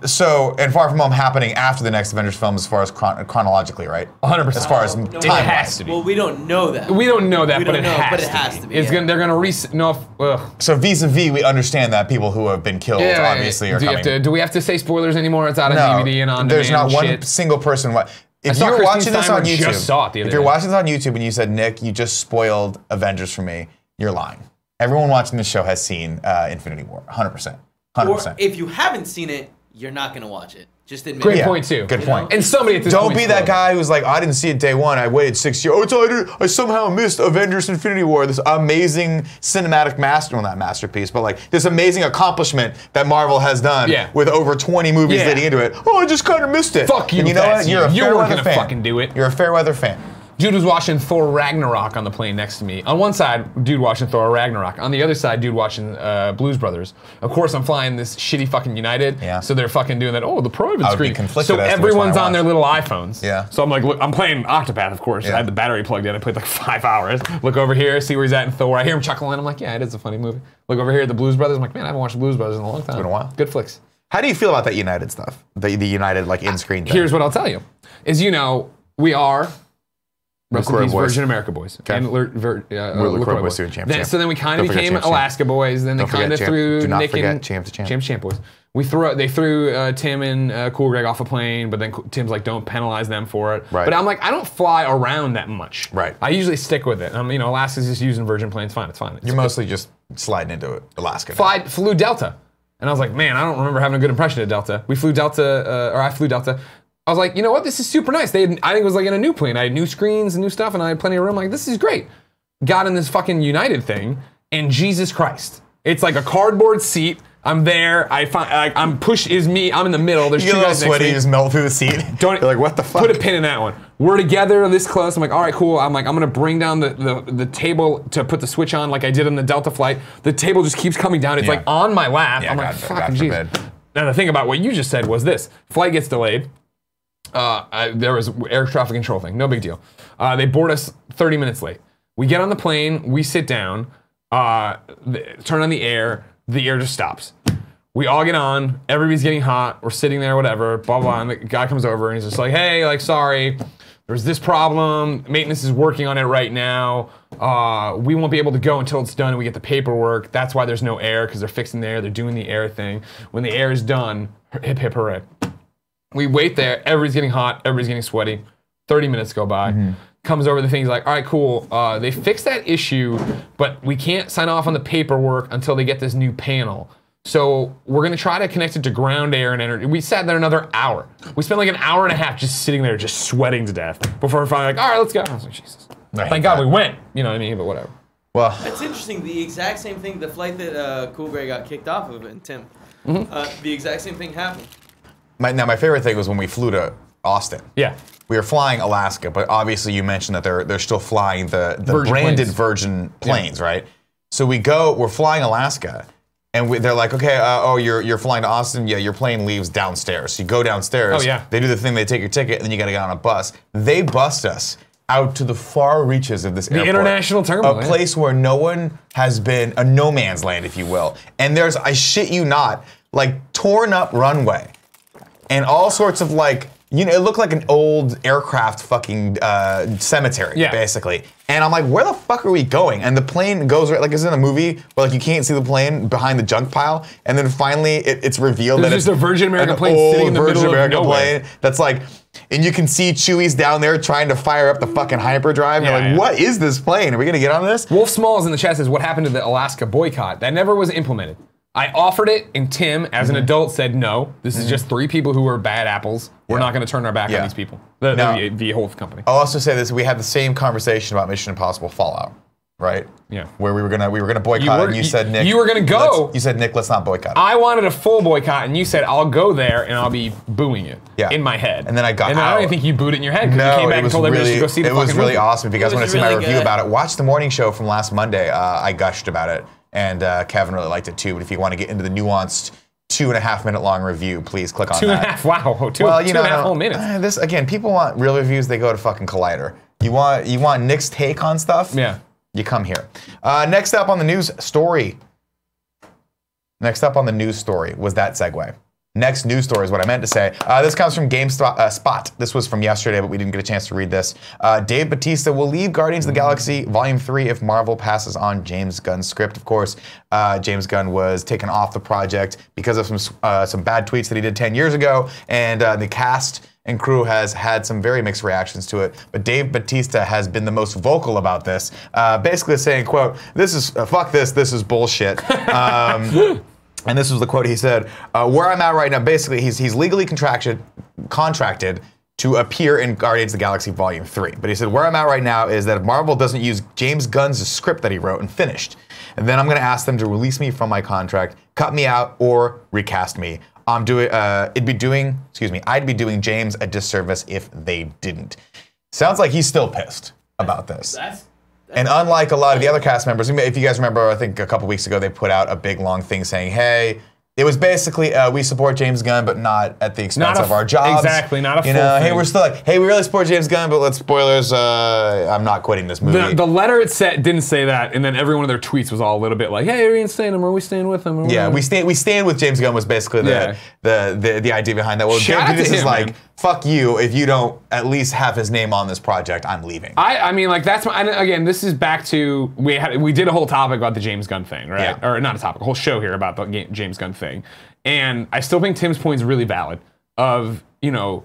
and Far From Home happening after the next Avengers film as far as chronologically, right? 100%. As far as No, time. It has to be. Well, we don't know that. We don't know that, We but don't it know, has but it to has be. to be, It's yeah. gonna, they're gonna ugh. So vis-a-vis, we understand that people who have been killed obviously are coming. Do we have to say spoilers anymore? It's out of No, DVD and on there's demand not one shit. single person. If saw you're Christine watching this on Steinberg YouTube, just saw it the other if you're day. watching this on YouTube and you said, Nick, you just spoiled Avengers for me, you're lying. Everyone watching this show has seen Infinity War, 100%. 100%. Or if you haven't seen it, you're not gonna watch it. Just admit Great it. point too. Good point. And somebody at this Don't point be that spoiled it. guy who's like, I didn't see it day one. I waited 6 years. Oh, it's all I somehow missed Avengers Infinity War, this amazing cinematic well, not masterpiece, but like this amazing accomplishment that Marvel has done with over 20 movies leading into it. Oh, I just kind of missed it. Fuck you, And you know what? Betsy. You're a You fair weren't weather gonna fan. fucking do it. You're a fair weather fan. Dude was watching Thor Ragnarok on the plane next to me. On one side, dude watching Thor Ragnarok. On the other side, dude watching Blues Brothers. Of course, I'm flying this shitty fucking United. Yeah. So they're fucking doing that. Oh, the private I would be screen. conflicted So as to which everyone's one I on their watch. little iPhones. Yeah. So I'm like, look, I'm playing Octopath, of course. Yeah. I had the battery plugged in. I played like 5 hours. Look over here, see where he's at in Thor. I hear him chuckling. I'm like, yeah, it is a funny movie. Look over here at the Blues Brothers. I'm like, man, I haven't watched the Blues Brothers in a long time. It's been a while. Good flicks. How do you feel about that United stuff? The United like in-screen thing? Here's what I'll tell you. Is, you know, we are rest in LaCroix peace, boys. Virgin America boys. Okay. And LaCroix boys doing champ to champ. So then we kind Don't of forget became champ to champ. Alaska boys. Then they Don't forget kind of champ. threw Do not Nick forget and champ to champ. Champ boys. They threw Tim and Cool Greg off a plane, but then Tim's like, don't penalize them for it. Right. But I'm like, I don't fly around that much. Right. I usually stick with it. You know, Alaska's just using Virgin planes. Fine, it's fine. You're mostly just sliding into it, Alaska. Flew Delta. And I was like, man, I don't remember having a good impression of Delta. We flew Delta, or I flew Delta. I was like, you know what? This is super nice. I think it was like in a new plane. I had new screens and new stuff, and I had plenty of room. I'm like, this is great. Got in this fucking United thing, and Jesus Christ, it's like a cardboard seat. I'm there. I'm in the middle. There's You two get a little guys next sweaty, to you me. just melt through the seat. You're like, what the fuck? Put a pin in that one. We're together this close. I'm like, all right, cool. I'm gonna bring down the table to put the switch on like I did on the Delta flight. The table just keeps coming down. It's like on my lap. Yeah, I'm like, God fucking Jesus. forbid. Now the thing about what you just said was this. Flight gets delayed. There was air traffic control thing. No big deal. They board us 30 minutes late. We get on the plane. We sit down. Turn on the air just stops. We all get on. Everybody's getting hot. We're sitting there, whatever, blah, blah. And the guy comes over and he's just like, hey, like, sorry. There's this problem. Maintenance is working on it right now. We won't be able to go until it's done and we get the paperwork. That's why there's no air, because they're fixing the air. They're doing the air thing. When the air is done, hip, hip, hooray. We wait there. Everybody's getting hot. Everybody's getting sweaty. 30 minutes go by. comes over the thing. He's like, all right, cool. They fixed that issue, but we can't sign off on the paperwork until they get this new panel. So we're going to try to connect it to ground air and energy. We sat there another hour. We spent like an hour and a half just sitting there, just sweating to death before we're finally like, all right, let's go. I was like, Jesus. Thank God we went. You know what I mean? But whatever. Well, it's interesting. The exact same thing. The flight that Cool Gray got kicked off of, and Tim, the exact same thing happened. My favorite thing was when we flew to Austin. Yeah. We were flying Alaska, but obviously you mentioned that they're still flying the branded planes. Virgin planes, right? So we're flying Alaska, and they're like, okay, you're flying to Austin. Yeah, your plane leaves downstairs. So you go downstairs. Oh, yeah. They do the thing. They take your ticket, and then you got to get on a bus. They bust us out to the far reaches of this airport. The international terminal. A place where no one has been, a no man's land, if you will. And there's, I shit you not, like torn up runway. And all sorts of like, you know, it looked like an old aircraft fucking cemetery, basically. And I'm like, where the fuck are we going? And the plane goes, like it's in a movie, where like you can't see the plane behind the junk pile. And then finally it's revealed that it's just a Virgin American plane sitting in the Virgin middle American of nowhere. plane that's like, and you can see Chewie's down there trying to fire up the fucking hyperdrive. You're like, what is this plane? Are we gonna get on this? Wolf Smalls in the chat says, what happened to the Alaska boycott? That never was implemented. I offered it, and Tim, as an adult, said no. This is just 3 people who are bad apples. We're not going to turn our back on these people. The whole company. I'll also say this: we had the same conversation about Mission Impossible Fallout, right? Yeah. Where we were gonna boycott, and you said, Nick, you were gonna go. You said, Nick, let's not boycott it. I wanted a full boycott, and you said, I'll go there, and I'll be booing it in my head. And then I got out. I don't even think you booed it in your head, because you came back and told everybody to go see the fucking movie. It was really awesome. If you guys want to see my review good. about it, watch the morning show from last Monday. I gushed about it. And Kevin really liked it too. But if you want to get into the nuanced 2.5 minute long review, please click on that. 2.5, wow. Two and a half whole minutes. This again, people want real reviews. They go to fucking Collider. You want Nick's take on stuff? Yeah. You come here. Next up on the news story. Next up on the news story was that segue. Next news story is what I meant to say. This comes from GameSpot. This was from yesterday, but we didn't get a chance to read this. Dave Bautista will leave Guardians of the Galaxy Volume 3 if Marvel passes on James Gunn's script. Of course, James Gunn was taken off the project because of some bad tweets that he did 10 years ago, and the cast and crew has had some very mixed reactions to it. But Dave Bautista has been the most vocal about this, basically saying, quote, "This is fuck this is bullshit." And this was the quote he said, where I'm at right now, basically he's legally contracted to appear in Guardians of the Galaxy Volume 3. But he said, where I'm at right now is that if Marvel doesn't use James Gunn's script that he wrote and finished, and then I'm gonna ask them to release me from my contract, cut me out, or recast me. I'd be doing James a disservice if they didn't. Sounds like he's still pissed about this. And unlike a lot of the other cast members, if you guys remember, I think a couple weeks ago they put out a big long thing saying, hey, it was basically, we support James Gunn, but not at the expense of our jobs. Exactly, not a full thing. Hey, we're still like, hey, we really support James Gunn, but let's spoilers, I'm not quitting this movie. The letter it said didn't say that, and then every one of their tweets was all a little bit like, hey, are we staying him? Are we staying with him? Yeah, we stand with James Gunn was basically the idea behind that. Well, Shout out to this is him, like, man. fuck you, if you don't at least have his name on this project, I'm leaving. I mean, like, that's again, this is back to, we did a whole topic about the James Gunn thing, right? Yeah. Or not a topic, a whole show here about the James Gunn thing. And I still think Tim's point is really valid of, you know,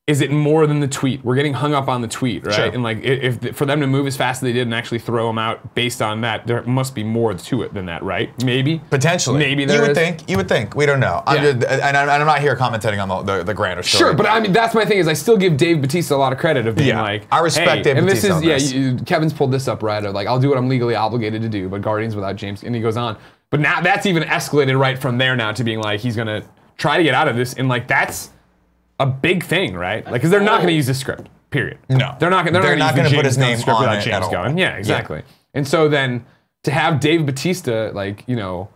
is it more than the tweet? We're getting hung up on the tweet, right? Sure. And like, if for them to move as fast as they did and actually throw him out based on that, there must be more to it than that, right? Maybe. Potentially. Maybe there is. You would think. We don't know. Yeah. I'm not here commentating on the grander story. Sure, but I mean, that's my thing is I still give Dave Bautista a lot of credit of being like, I respect Dave and this Bautista is, on this. Kevin's pulled this up, right? Of like, I'll do what I'm legally obligated to do, but Guardians without James, and he goes on. But now that's even escalated right from there now to being like, he's gonna try to get out of this, and like, that's a big thing, right? Like, because they're not gonna use this script, period. No. They're not gonna put his name script on without it James at all. Gunn. Yeah, exactly. And so then to have Dave Bautista, like, you know,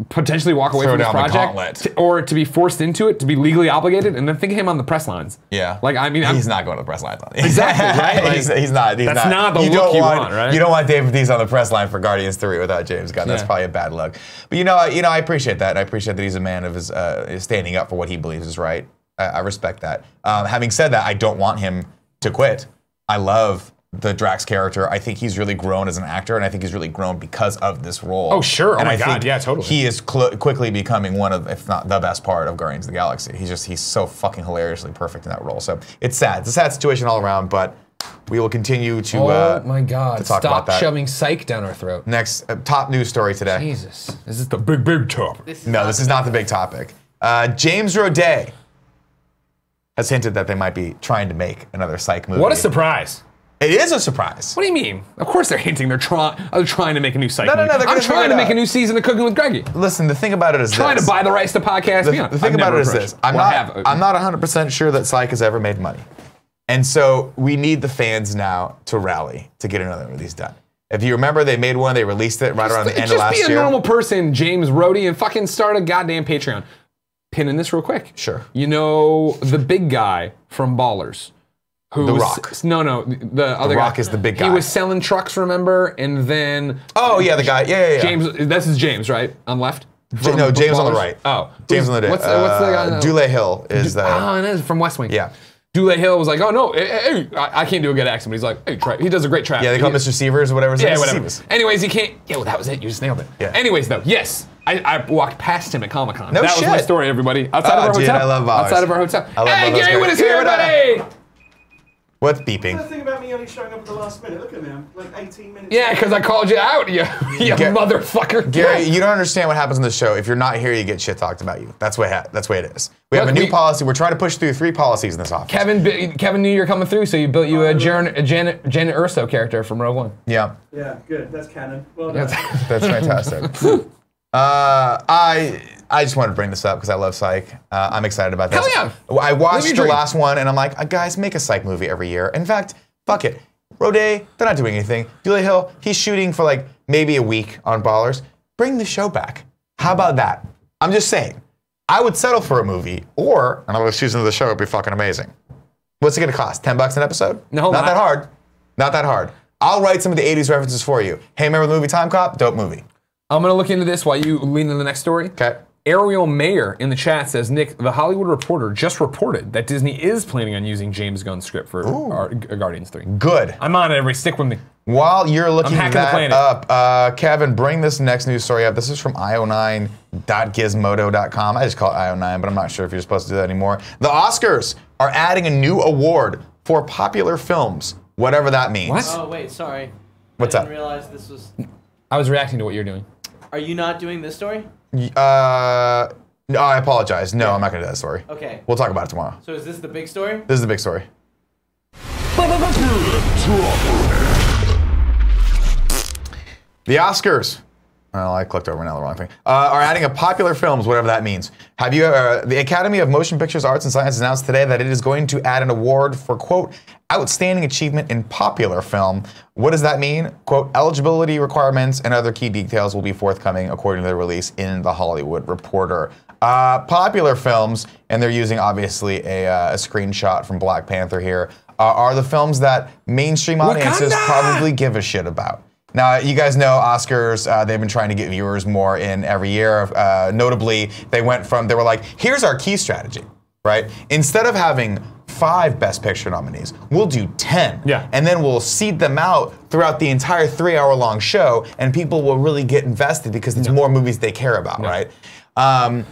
potentially walk away Throw from this down the project, gauntlet. or to be forced into it, to be legally obligated, and then think of him on the press lines. Yeah. Like, I mean, he's not going to the press line. Exactly, right? Like, he's not. That's not the look you want, right? You don't want Dave Bautista on the press line for Guardians 3 without James Gunn. That's probably a bad look. But you know, I appreciate that. I appreciate that he's a man of his standing up for what he believes is right. I respect that. Having said that, I don't want him to quit. I love the Drax character. I think he's really grown as an actor, and I think he's really grown because of this role. Oh, sure. And oh, my I God. think Yeah, totally. he is quickly becoming one of, if not the best part of Guardians of the Galaxy. He's so fucking hilariously perfect in that role. So it's sad. It's a sad situation all around, but we will continue to oh my God! to talk about that. Stop shoving Psych down our throat. Next top news story today. Jesus, is this the big topic? This is not the big topic. James Roday has hinted that they might be trying to make another Psych movie. What a surprise! It is a surprise. What do you mean? Of course they're hinting. They're trying to make a new Psych movie. No, I'm trying to make a new season of Cooking with Greggy. Listen, the thing about it is trying to buy the rights to podcast Beyond. The thing about it is this. I'm not 100% sure that Psych has ever made money. And so we need the fans now to rally to get another one of these done. If you remember, they made one, they released it right around the end of last year. Just be a normal person, James Roday, and fucking start a goddamn Patreon. Pin in this real quick. Sure. You know the big guy from Ballers? The Rock. No, the other guy. The Rock is the big guy. He was selling trucks, remember? And then... Oh, yeah, the guy. Yeah. James, this is James, right? On left? No, James on the right. Oh. James on the right. What's the guy? Dule Hill is the... Oh, it is from West Wing. Yeah. Dule Hill was like, oh, no, hey, I can't do a good accent, but he's like, hey, he does a great trap. Yeah, they call him Mr. Severs or whatever. Yeah, whatever. Anyways, he can't... Yeah, well, that was it. You just nailed it. Yeah. Anyways, though, yes. I walked past him at Comic-Con. No that shit. was my story, everybody. Outside of our dude, hotel. I love Ballers. Outside of our hotel. I love Hey, Ballers. Gary, what is here, everybody? What's beeping? The thing about me only showing up at the last minute. Look at me, I'm like 18 minutes. Yeah, because I called you out, you motherfucker. Gary, you don't understand what happens on the show. If you're not here, you get shit talked about you. That's what it is. We have a new policy. We're trying to push through 3 policies in this office. Kevin knew you were coming through, so you built you a Janet Urso character from Rogue One. Yeah. Yeah, good. That's canon. Well done. That's fantastic. I just wanted to bring this up because I love Psych. I'm excited about this. Hell yeah. I watched the last one and I'm like, guys, make a Psych movie every year. In fact, fuck it. Roday, they're not doing anything. Dule Hill, he's shooting for like maybe a week on Ballers. Bring the show back. How about that? I'm just saying. I would settle for a movie or another season of the show would be fucking amazing. What's it gonna cost? $10 an episode? No, not that hard. Not that hard. I'll write some of the 80s references for you. Hey, remember the movie Time Cop? Dope movie. I'm gonna look into this while you lean into the next story. Okay. Ariel Mayer in the chat says, Nick, the Hollywood Reporter just reported that Disney is planning on using James Gunn's script for Guardians 3. Good. I'm on it, everybody. Stick with me. While you're looking that up, Kevin, bring this next news story up. This is from io9.gizmodo.com. I just call it io9, but I'm not sure if you're supposed to do that anymore. The Oscars are adding a new award for popular films, whatever that means. What? Oh, wait, sorry. What's I up? didn't realize this was... I was reacting to what you're doing. Are you not doing this story? No, I apologize. No, I'm not going to do that story. Okay. We'll talk about it tomorrow. So is this the big story? This is the big story. The Oscars. Well, I clicked over now the wrong thing. Are adding a popular films, whatever that means. Have you? The Academy of Motion Pictures Arts and Sciences announced today that it is going to add an award for, quote, outstanding achievement in popular film. What does that mean? Quote, eligibility requirements and other key details will be forthcoming according to the release in The Hollywood Reporter. Popular films, and they're using obviously a screenshot from Black Panther here, are the films that mainstream audiences probably give a shit about. Now, you guys know Oscars, they've been trying to get viewers more in every year. Notably, they were like, here's our key strategy, right? Instead of having 5 Best Picture nominees, we'll do 10. Yeah. And then we'll seed them out throughout the entire 3-hour-long show, and people will really get invested because it's more movies they care about, right? Now,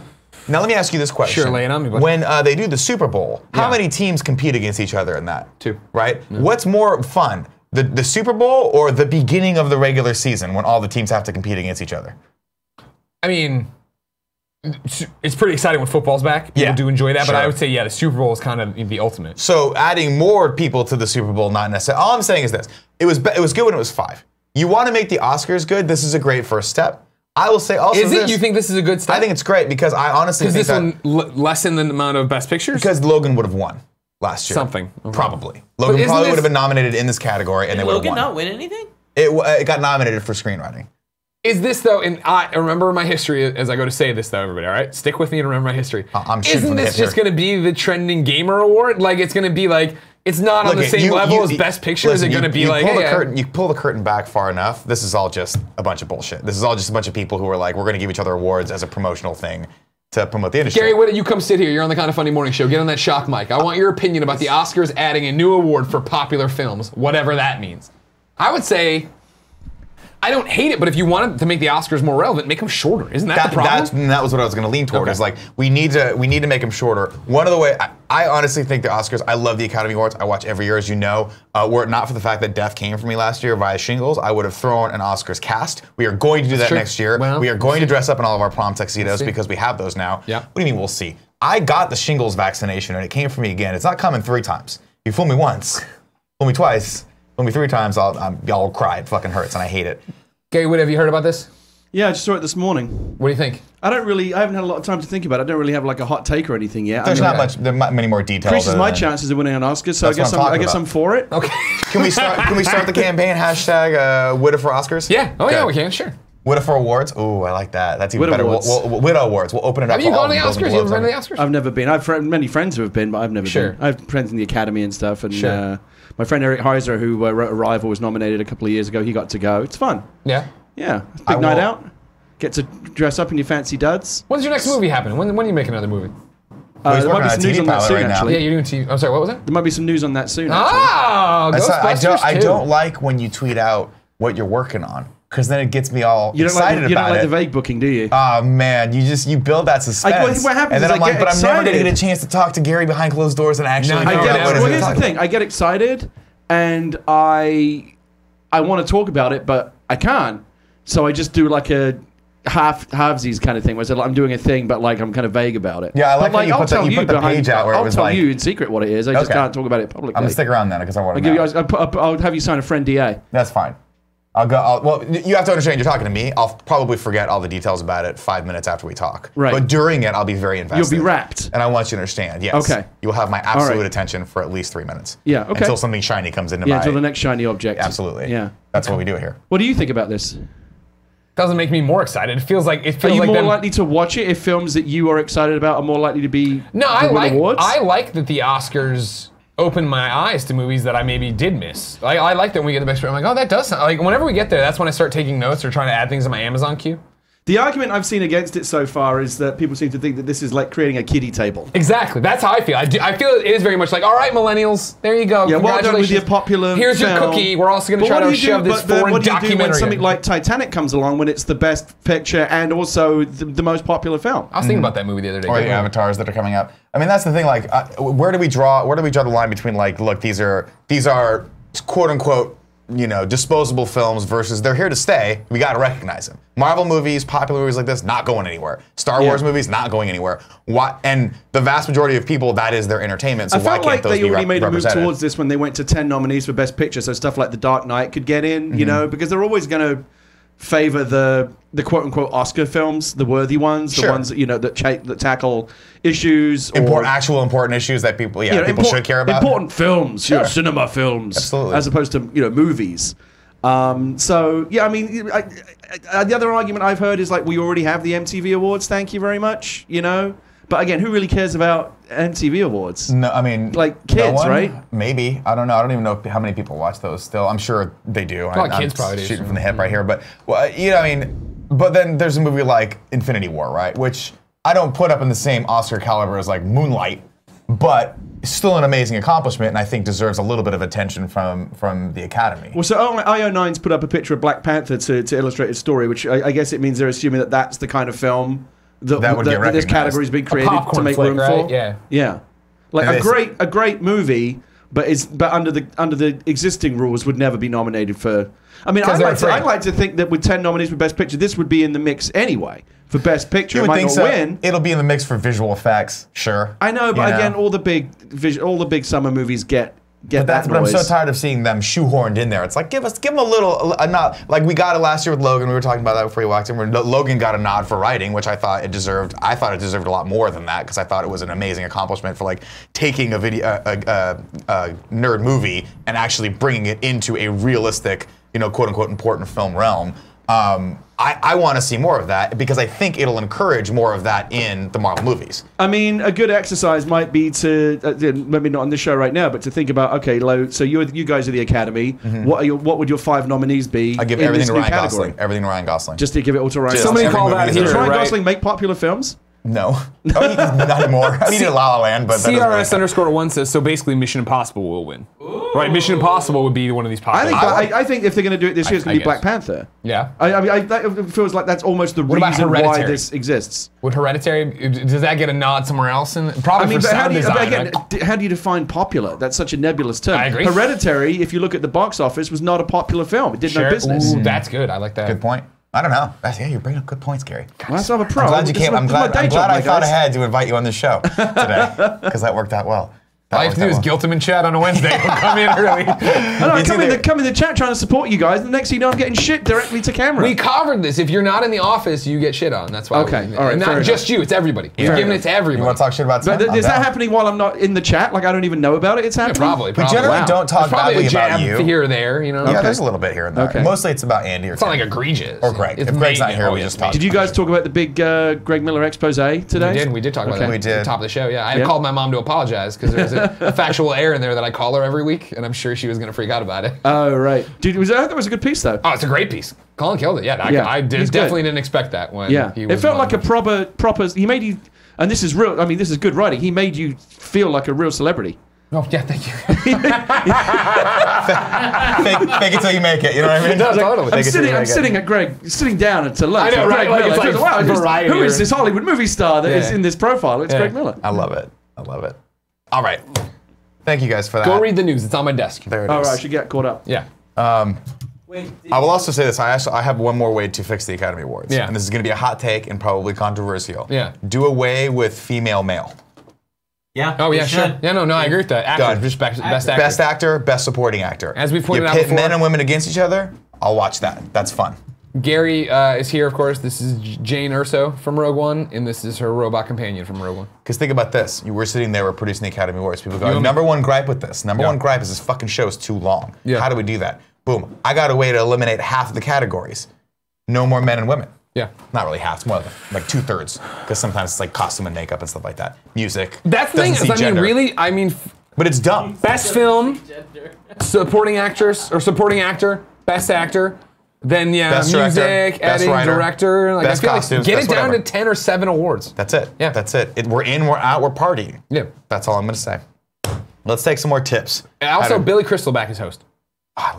let me ask you this question. Sure, lay it on me, buddy. When they do the Super Bowl, how many teams compete against each other in that? 2. Right? What's more fun? The Super Bowl or the beginning of the regular season when all the teams have to compete against each other? I mean, it's pretty exciting when football's back. People do enjoy that, but I would say, the Super Bowl is kind of the ultimate. So adding more people to the Super Bowl, not necessarily. All I'm saying is this. It was good when it was 5. You want to make the Oscars good, this is a great first step. I will say also Is it? You think this is a good step? I think it's great because I honestly think this one lessen the amount of Best Pictures? Because Logan would have won last year. Something. Okay. Probably. Logan probably would have been nominated in this category and they would have won. Did Logan not win anything? It got nominated for screenwriting. Is this though, and I remember my history as I go to say this though, everybody, all right? Stick with me and remember my history. I'm shooting Isn't from the this hip just here. going to be the Trending Gamer Award? Like it's going to be like, it's not on the same level as Best Picture? Listen, is it going to be like, you pull the curtain back far enough, this is all just a bunch of bullshit. This is all just a bunch of people who are like, we're going to give each other awards as a promotional thing to promote the industry. Gary, what, you come sit here. You're on the Kind of Funny Morning Show. Get on that shock mic. I want your opinion about the Oscars adding a new award for popular films, whatever that means. I would say, I don't hate it, but if you wanted to make the Oscars more relevant, make them shorter. Isn't that the problem? That was what I was going to lean toward. Is like we need to make them shorter. One of the way I honestly think the Oscars, I love the Academy Awards. I watch every year, as you know. Were it not for the fact that death came for me last year via shingles, I would have thrown an Oscars cast. We are going to do that next year. Well, we are going to dress up in all of our prom tuxedos because we have those now. Yeah. What do you mean we'll see? I got the shingles vaccination and it came for me again. It's not coming 3 times. You fool me once, fool me twice, fool me 3 times, y'all will cry. It fucking hurts and I hate it. Gary, what have you heard about this? Yeah, I just saw it this morning. What do you think? I haven't had a lot of time to think about it. I don't really have like a hot take or anything yet. There are not many more details. Increases my chances of winning an Oscar, so I guess I'm for it. Okay. Can we start the campaign? Hashtag Widow for Oscars? Yeah. Oh, yeah, we can. Sure. Widow for Awards? Ooh, I like that. That's even better. Widow Awards. We'll open it up. Have you gone to the Oscars? You ever been to the Oscars? I've never been. I have many friends who have been, but I've never been. I have friends in the Academy and stuff. And my friend Eric Heiser, who wrote Arrival, was nominated a couple of years ago. He got to go. It's fun. Yeah. Yeah. Big night out. Get to dress up in your fancy duds. When's your next movie happening? When are you making another movie? He's there might be working some news on on that soon, actually. Yeah, you're doing TV. I'm sorry, what was that? There might be some news on that soon. I don't like when you tweet out what you're working on, because then it gets me all excited about it. You don't like the vague booking, do you? Oh man, you build that suspense. What happens and then is I'm like, but I'm never gonna excited. get a chance to talk to Gary behind closed doors and actually. I get it. Well, here's the thing. I get excited, and I want to talk about it, but I can't. So I just do like a halvesies kind of thing, where I'm doing a thing, but like I'm kind of vague about it. Yeah, I like how you put the page out where it was like. I'll tell you in secret what it is. I just can't talk about it publicly. I'm gonna stick around then because I want to know. I'll have you sign a friend DA. That's fine. Well, you have to understand, you're talking to me. I'll probably forget all the details about it 5 minutes after we talk. Right. But during it, I'll be very invested. You'll be wrapped. And I want you to understand, yes. Okay. You will have my absolute attention for at least 3 minutes. Yeah, okay. Until something shiny comes into my... Yeah, until the next shiny object. Absolutely. Yeah. That's what we do here. What do you think about this? Doesn't make me more excited. It feels like Are you more likely to watch it if films that you are excited about are more likely to be awards? I like that the Oscars open my eyes to movies that I maybe did miss. I like that when we get the best. I'm like, oh, that does sound like. Whenever we get there, that's when I start taking notes or trying to add things in my Amazon queue. The argument I've seen against it so far is that people seem to think that this is like creating a kiddie table. Exactly. That's how I feel. I feel it is very much like, all right, millennials, there you go. Yeah, well done with your popular Here's film. your cookie. We're also going to try to shove this foreign what do you documentary do when something like Titanic comes along, when it's the best picture and also the most popular film? I was thinking about that movie the other day. Or the avatars that are coming up. I mean, that's the thing. Like, where do we draw the line between like, look, these are quote unquote, disposable films versus they're here to stay. We got to recognize them. Marvel movies, popular movies like this, not going anywhere. Star Wars movies, not going anywhere. And the vast majority of people, that is their entertainment. So why can't those be represented? I felt like they already made a move towards this when they went to 10 nominees for Best Picture, so stuff like The Dark Knight could get in, because they're always going to favor the quote-unquote Oscar films, the worthy ones, the ones that tackle issues, actual important issues that people should care about. Important films, cinema films, absolutely, as opposed to movies. So yeah, I mean, the other argument I've heard is like, we already have the MTV Awards. Thank you very much. But again, who really cares about MTV Awards? No, I mean, like kids, right? Maybe. I don't know. I don't even know how many people watch those still. I'm sure they do. Kids probably do. Shooting from the hip right here. But, but then there's a movie like Infinity War, right? Which I don't put up in the same Oscar caliber as like Moonlight, but still an amazing accomplishment, and I think deserves a little bit of attention from the Academy. Well, so IO9's put up a picture of Black Panther to illustrate his story, which I guess it means they're assuming that that's the kind of film that this category's been created to make room for. Yeah. Like a great movie, but under the existing rules would never be nominated for. I mean, I'd like to think that with 10 nominees for Best Picture, this would be in the mix anyway for Best Picture. You would think so. Win. It'll be in the mix for visual effects, sure. I know, but again, all the big summer movies get that noise. But I'm so tired of seeing them shoehorned in there. It's like, give them a nod. Like we got it last year with Logan. We were talking about that before you walked in. Logan got a nod for writing, which I thought it deserved. I thought it deserved a lot more than that because I thought it was an amazing accomplishment for like taking a nerd movie and actually bringing it into a realistic, quote unquote important film realm. I want to see more of that because I think it'll encourage more of that in the Marvel movies. I mean, a good exercise might be to, maybe not on this show right now, but to think about, okay, so you guys are the Academy. Mm-hmm. What would your 5 nominees be? I give everything to Ryan Gosling. Everything to Ryan Gosling. Just to give it all to Ryan Gosling. Somebody call that hero, Does Ryan right? Gosling make popular films? No. Oh, not anymore. I needed La La Land, but CRS_1 says, so basically Mission Impossible will win. Ooh. Right, Mission Impossible would be one of these popular. I think if they're going to do it this year, it's going to be Black Panther. Yeah. That feels like that's almost the reason why this exists. Would Hereditary, does that get a nod somewhere else? Probably for sound design. How do you define popular? That's such a nebulous term. I agree. Hereditary, if you look at the box office, was not a popular film. It did no business. Ooh, that's good. I like that. Good point. I don't know. Yeah, you're bringing up good points, Gary. Well, that's not a pro. I'm glad you came. I'm glad I thought ahead to invite you on the show today because that worked out well. All I have to do is guilt him in chat on a Wednesday. We'll come in early. Come in the chat trying to support you guys. The next thing you know, I'm getting shit directly to camera. We covered this. If you're not in the office, you get shit on. That's why. Okay, all right. Not just you. It's everybody. We're giving it to everybody. You want to talk shit about Tim? Is that happening while I'm not in the chat? Like I don't even know about it. It's happening. Yeah, probably. We generally don't talk badly about you. Here or there, you know. Yeah, there's a little bit here and there. Okay. Mostly it's about Andy or. It's not like egregious. Or Greg. If Greg's not here, we just talk. Did you guys talk about the big Greg Miller expose today? We did talk about that. We did. Top of the show. Yeah, I had called my mom to apologize because there was a factual error in there that I call her every week, and I'm sure she was going to freak out about it. Oh, right. Dude, that was a good piece, though. Oh, it's a great piece. Colin killed it. Yeah, I definitely didn't expect that when he was. It felt like a proper. He made you, and this is real. I mean, this is good writing. He made you feel like a real celebrity. Oh yeah, thank you. Fake it till you make it. You know what I mean? No, totally. I'm sitting down to lunch. I know, right? Greg Like, Miller. it's like who is this Hollywood movie star that is in this profile? It's Greg Miller. I love it. All right. Thank you guys for that. Go read the news. It's on my desk. There it is. All right, I should get caught up. Yeah. I will also say this. I have one more way to fix the Academy Awards. Yeah. And this is going to be a hot take and probably controversial. Yeah. Do away with female male. Yeah. Oh, yeah, sure. Yeah, no, I agree with that. Actor, just best actor. Best actor, best supporting actor. As we pointed out before. before. Men and women against each other, I'll watch that. That's fun. Gary is here, of course. This is Jane Urso from Rogue One, and this is her robot companion from Rogue One. Because think about this. You were sitting there, we're producing the Academy Awards. People go, number one gripe with this. Number one gripe is this fucking show is too long. Yeah. How do we do that? Boom. I got a way to eliminate half of the categories. No more men and women. Yeah. Not really half. It's more like 2/3. Because sometimes it's like costume and makeup and stuff like that. Music. That's the thing. But it's dumb. Best film, supporting actress, or supporting actor, best actor. Then best music, director, editing, director, like best costumes, get it down to 10 or 7 awards. That's it. Yeah, that's it. We're in, we're out, we're partying. Yeah, that's all I'm gonna say. Let's take some more tips. And also, Billy Crystal back as host. I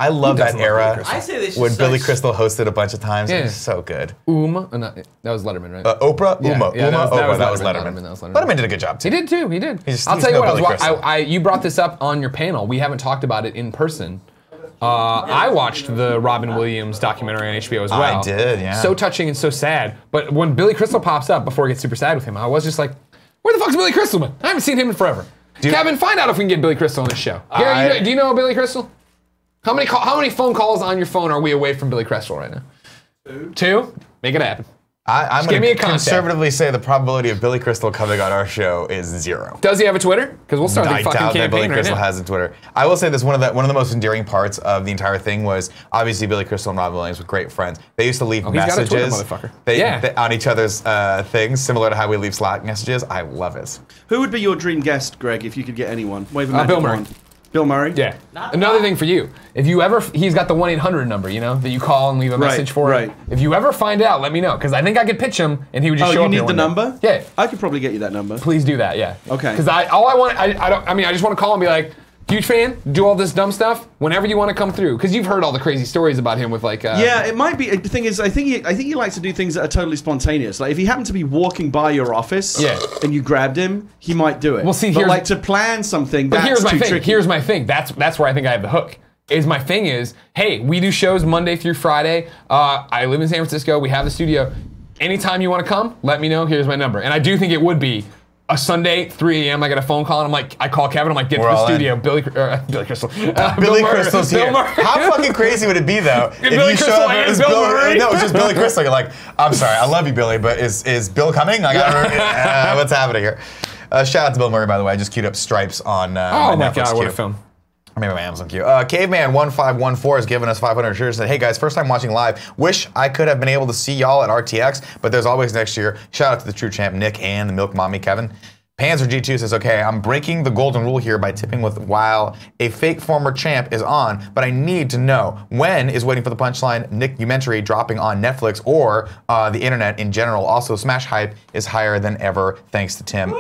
love that era. I say they should when Billy Crystal hosted a bunch of times. Yeah. It was so good. That was Letterman, right? Oprah? Yeah, Oprah. That was Letterman. Letterman did a good job too. He did too. He did. I'll tell you what. You brought this up on your panel. We haven't talked about it in person. I watched the Robin Williams documentary on HBO as well. I did, yeah. So touching and so sad. But when Billy Crystal pops up, before I get super sad with him, I was just like, where the fuck's Billy Crystal been? I haven't seen him in forever. Kevin, find out if we can get Billy Crystal on this show. Gary, do you know Billy Crystal? How many phone calls on your phone are we away from Billy Crystal right now? 2? Make it happen. I'm going to conservatively say the probability of Billy Crystal coming on our show is 0. Does he have a Twitter? Because we'll start the fucking campaign that Billy Crystal has a Twitter. I will say this: one of the most endearing parts of the entire thing was obviously Billy Crystal and Robin Williams were great friends. They used to leave messages on each other's things, similar to how we leave Slack messages. I love it. Who would be your dream guest, Greg, if you could get anyone? Wave a magic Bill Murray. Bill Murray? Yeah. Another thing for you. If you ever, he's got the 1-800 number, you know, that you call and leave a message for. Right. If you ever find out, let me know, because I think I could pitch him and he would just show up. Oh, you need the number? Yeah. I could probably get you that number. Please do that, yeah. Okay. Because I just want to call and be like, huge fan, do all this dumb stuff whenever you want to come through. Because you've heard all the crazy stories about him with like... yeah, it might be. The thing is, I think he likes to do things that are totally spontaneous. Like if he happened to be walking by your office and you grabbed him, he might do it. Well, see, but like to plan something, but that's too tricky. Here's my thing. That's where I think I have the hook. My thing is, hey, we do shows Monday through Friday. I live in San Francisco. We have the studio. Anytime you want to come, let me know. Here's my number. And I do think it would be a Sunday, 3 a.m. I get a phone call and I'm like, I call Kevin. I'm like, get to the studio. Billy Crystal. Billy Crystal's here. How fucking crazy would it be though if you show up and it's just Billy Crystal. You're like, I'm sorry, I love you, Billy, but is Bill coming? What's happening here? Shout out to Bill Murray, by the way. I just queued up Stripes on oh my God, what a film. Maybe my Amazon queue. Caveman1514 has given us 500 shares. Said, hey guys, first time watching live. Wish I could have been able to see y'all at RTX, but there's always next year. Shout out to the true champ, Nick, and the Milk Mommy, Kevin. Panther G2 says, okay, I'm breaking the golden rule here by tipping with while a fake former champ is on, but I need to know when is Waiting for the Punchline documentary dropping on Netflix or the internet in general. Also, Smash hype is higher than ever, thanks to Tim.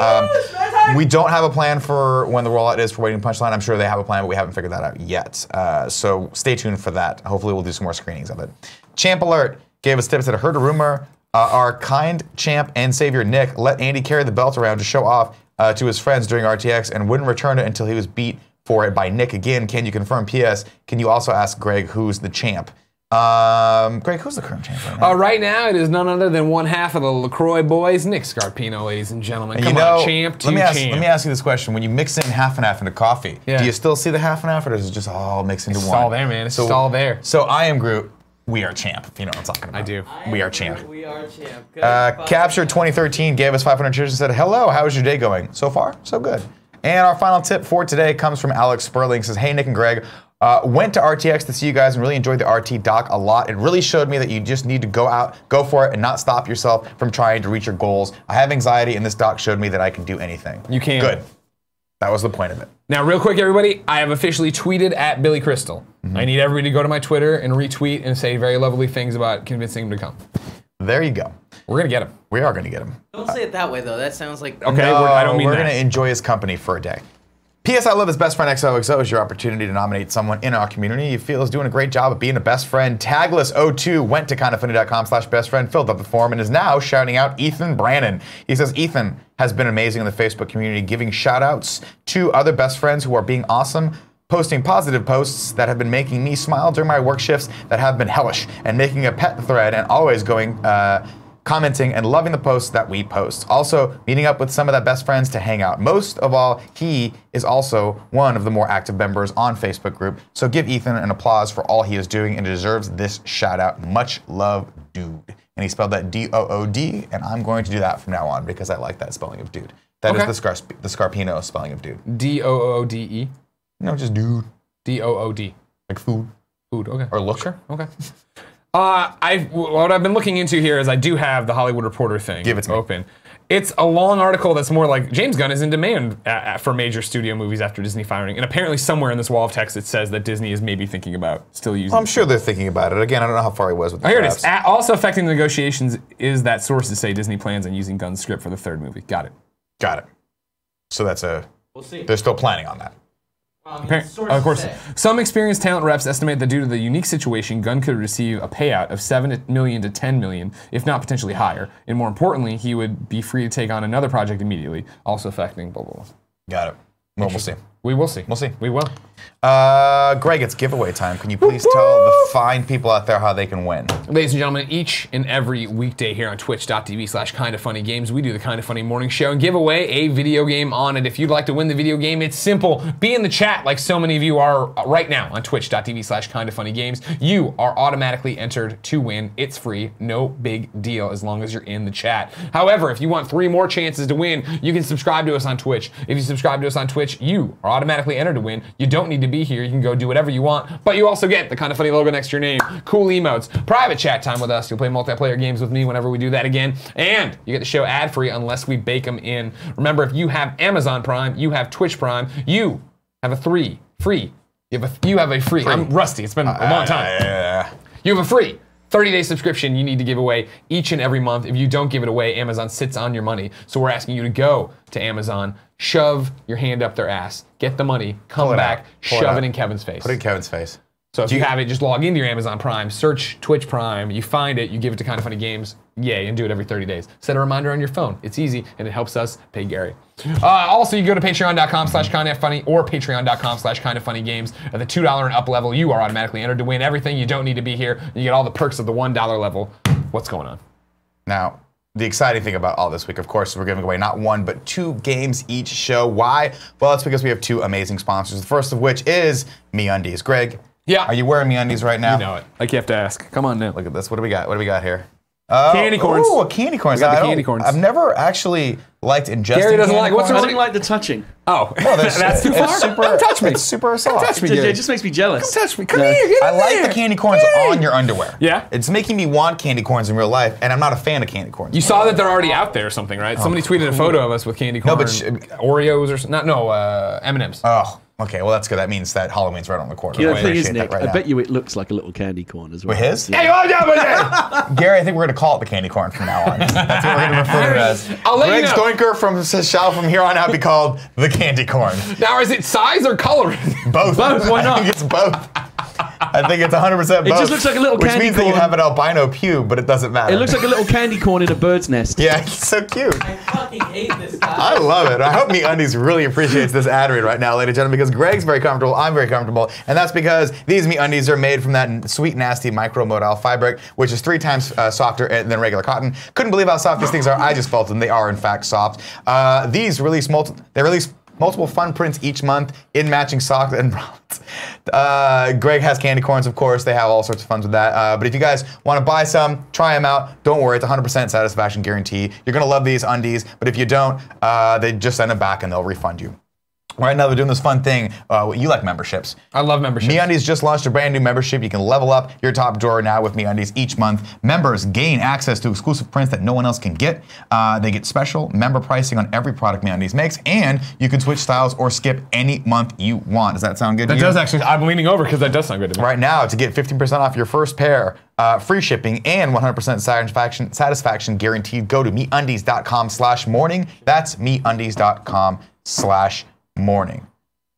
We don't have a plan for when the rollout is for Waiting for the Punchline. I'm sure they have a plan, but we haven't figured that out yet. So stay tuned for that. Hopefully we'll do some more screenings of it. Champ Alert gave us tips that I heard a rumor. Our kind champ and savior Nick let Andy carry the belt around to show off to his friends during RTX and wouldn't return it until he was beat for it by Nick again. Can you confirm? P.S. Can you also ask Greg who's the champ? Greg, who's the current champ right now? Right now, it is none other than one half of the LaCroix boys, Nick Scarpino, ladies and gentlemen. Come on, champ to champ. Let me ask you this question. When you mix in half and half into coffee, do you still see the half and half, or does it just all mix into one? It's all there, man. It's just all there. So I am Groot. We are champ, if you know what I'm talking about. I do. We are champ. We are champ. Capture 2013 gave us 500 cheers and said, hello, how is your day going? So far, so good. And our final tip for today comes from Alex Sperling. Says, hey, Nick and Greg, went to RTX to see you guys and really enjoyed the RT doc a lot. It really showed me that you just need to go for it and not stop yourself from trying to reach your goals. I have anxiety, and this doc showed me that I can do anything. You can. Good. That was the point of it. Now, real quick, everybody, I have officially tweeted at Billy Crystal. I need everybody to go to my Twitter and retweet and say very lovely things about convincing him to come. There you go. We're going to get him. We are going to get him. Don't say it that way, though. That sounds like... Okay, no, I don't mean we're that. going to enjoy his company for a day. P.S. I love his best friend XOXO is your opportunity to nominate someone in our community you feel is doing a great job of being a best friend. Tagless02 went to kindafunny.com/bestfriend, filled up the form, and is now shouting out Ethan Brannon. He says, Ethan has been amazing in the Facebook community, giving shout outs to other best friends who are being awesome, posting positive posts that have been making me smile during my work shifts that have been hellish, and making a pet thread and always going, commenting and loving the posts that we post. Also, meeting up with some of that best friends to hang out. Most of all, he is also one of the more active members on Facebook group. So give Ethan an applause for all he is doing and deserves this shout out. Much love, dude. And he spelled that D-O-O-D, and I'm going to do that from now on because I like that spelling of dude. That is the Scarpino spelling of dude. D-O-O-D-E? No, just dude. D-O-O-D. Like food. Food, okay. Or look. Sure, okay. What I've been looking into here is I do have the Hollywood Reporter thing. Give it to me. Open. It's a long article that's more like James Gunn is in demand for major studio movies after Disney firing. And apparently somewhere in this wall of text it says that Disney is maybe thinking about still using I'm sure they're thinking about it. Again, I don't know how far he was with the Here it is. Also affecting the negotiations is that sources say Disney plans on using Gunn's script for the third movie. Got it. Got it. So that's We'll see. They're still planning on that. Of course. Some experienced talent reps estimate that due to the unique situation, Gunn could receive a payout of $7 million to $10 million, if not potentially higher. And more importantly, he would be free to take on another project immediately, also affecting blah, blah, blah. Got it. Well, we'll see. We will see. We'll see. We will. Greg, it's giveaway time. Can you please tell the fine people out there how they can win? Ladies and gentlemen, each and every weekday here on twitch.tv/kindafunnygames, we do the Kinda Funny Morning Show and give away a video game on it. If you'd like to win the video game, it's simple. Be in the chat like so many of you are right now on twitch.tv/kindafunnygames. You are automatically entered to win. It's free. No big deal as long as you're in the chat. However, if you want 3 more chances to win, you can subscribe to us on Twitch. If you subscribe to us on Twitch, you are automatically entered to win. You don't need to be here. You can go do whatever you want, but you also get the Kinda Funny logo next to your name, cool emotes, private chat time with us. You'll play multiplayer games with me whenever we do that again, and you get the show ad-free unless we bake them in. Remember, if you have Amazon Prime, you have Twitch Prime, you have a free. You have a free. I'm rusty. It's been a long time. You have a free 30-day subscription you need to give away each and every month. If you don't give it away, Amazon sits on your money. So we're asking you to go to Amazon, shove your hand up their ass, get the money, come back, shove it in Kevin's face. Put it in Kevin's face. So if you have it, just log into your Amazon Prime, search Twitch Prime, you find it, you give it to Kinda Funny Games, yay, and do it every 30 days. Set a reminder on your phone. It's easy, and it helps us pay Gary. Also, you go to patreon.com/kindafunny or patreon.com/kindafunnygames. At the $2 and up level, you are automatically entered to win everything. You don't need to be here. You get all the perks of the $1 level. What's going on? Now, the exciting thing about all this week, of course, we're giving away not 1, but 2 games each show. Why? Well, it's because we have 2 amazing sponsors. The first of which is MeUndies. Greg, yeah, are you wearing MeUndies right now? You know it. Like you have to ask. Come on now. Look at this. What do we got? What do we got here? Candy corns. Ooh, candy corns. Candy corns. I've never actually liked ingesting Gary doesn't like. I don't like the touching. Oh, that's too far. Don't touch me. It's super soft. Touch me, It just makes me jealous. Don't touch me. Come here. Get I in like there. the candy corns on your underwear. Yeah? It's making me want candy corns in real life, and I'm not a fan of candy corns. You saw that they're already out there or something, right? Somebody tweeted a photo of us with candy corn. No, but Oreos or something. M&M's. Oh, okay. Well, that's good. That means that Halloween's right on the corner. You know, the thing is, Nick, I bet you it looks like a little candy corn as well. With his? Hey, oh, yeah, Gary, I think we're going to call it the candy corn from now on. That's what we're going to refer to it as. I'll let Greg you know. Stoinker shall from here on out be called the candy corn. Now, is it size or color? Both. Why not? I think it's both. I think it's 100% both. It just looks like a little which candy means corn. that you have an albino pube, but it doesn't matter. It looks like a little candy corn in a bird's nest. Yeah, it's so cute. I fucking hate this guy. I love it. I hope MeUndies really appreciates this ad read right now, ladies and gentlemen, because Greg's very comfortable, I'm very comfortable, and that's because these MeUndies are made from that sweet, nasty micromodal fabric, which is 3 times softer than regular cotton. Couldn't believe how soft these things are. I just felt them. They are, in fact, soft. These release multiple fun prints each month in matching socks and bralets. Greg has candy corns, of course. They have all sorts of fun with that. But if you guys want to buy some, try them out. Don't worry, it's 100% satisfaction guarantee. You're going to love these undies, but if you don't, they just send them back and they'll refund you. Right now, they're doing this fun thing. You like memberships. I love memberships. MeUndies just launched a brand new membership. You can level up your top drawer now with MeUndies each month. Members gain access to exclusive prints that no one else can get. They get special member pricing on every product MeUndies makes, and you can switch styles or skip any month you want. Does that sound good to you? That does actually. I'm leaning over because that does sound good to me. Right now, to get 15% off your first pair, free shipping, and 100% satisfaction guaranteed, go to MeUndies.com/morning. That's MeUndies.com/morning.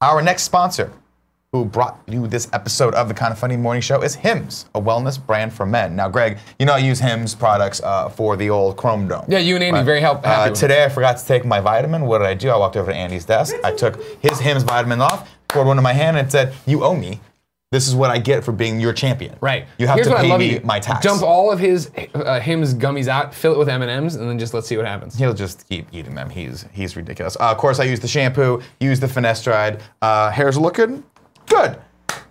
Our next sponsor, who brought you this episode of the Kind of Funny Morning Show, is Hims, a wellness brand for men. Now, Greg, you know I use Hims products for the old Chrome Dome. Yeah, you and Andy very happy. Today I forgot to take my vitamin. What did I do? I walked over to Andy's desk. I took his Hims vitamin off, poured one in my hand, and said, "You owe me. This is what I get for being your champion. Right. You have to pay me my tax." Dump all of his Hims gummies out, fill it with M&Ms, and then just let's see what happens. He'll just keep eating them. He's ridiculous. Of course, I use the shampoo, use the finasteride. Hair's looking good.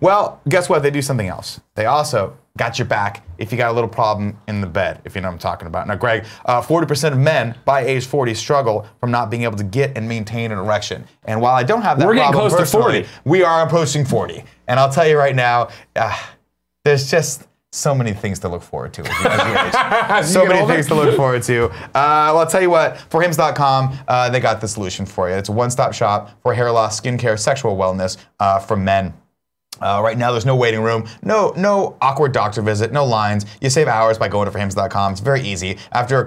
Well, guess what? They do something else. They also got your back if you got a little problem in the bed, if you know what I'm talking about. Now, Greg, 40% of men by age 40 struggle from not being able to get and maintain an erection. And while I don't have that We're getting problem close to 40. We are approaching 40. And I'll tell you right now, there's just so many things to look forward to. So many things to look forward to. Well, I'll tell you what, for Hims.com, they got the solution for you. It's a one-stop shop for hair loss, skincare, sexual wellness for men. Right now, there's no waiting room, no awkward doctor visit, no lines. You save hours by going to forhims.com. It's very easy. After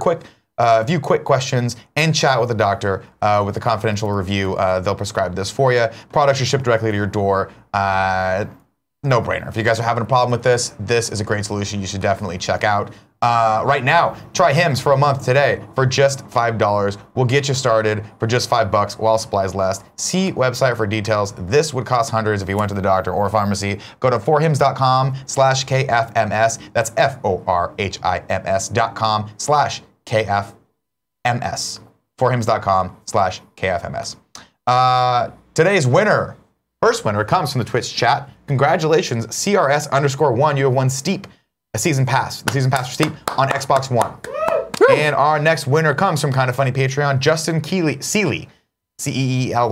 a few quick questions and chat with the doctor with a confidential review, they'll prescribe this for you. Products are shipped directly to your door. No-brainer. If you guys are having a problem with this, this is a great solution you should definitely check out. Right now, try Hims for a month today for just $5. We'll get you started for just $5 while supplies last. See website for details. This would cost hundreds if you went to the doctor or pharmacy. Go to forhims.com/KFMS. That's FORHIMS.com/KFMS. Forhims.com/KFMS. Today's winner. First winner comes from the Twitch chat. Congratulations, CRS_1. You have won Steep, a season pass. The season pass for Steep on Xbox One. And our next winner comes from Kind of Funny Patreon, Justin Seeley, Ceely. You have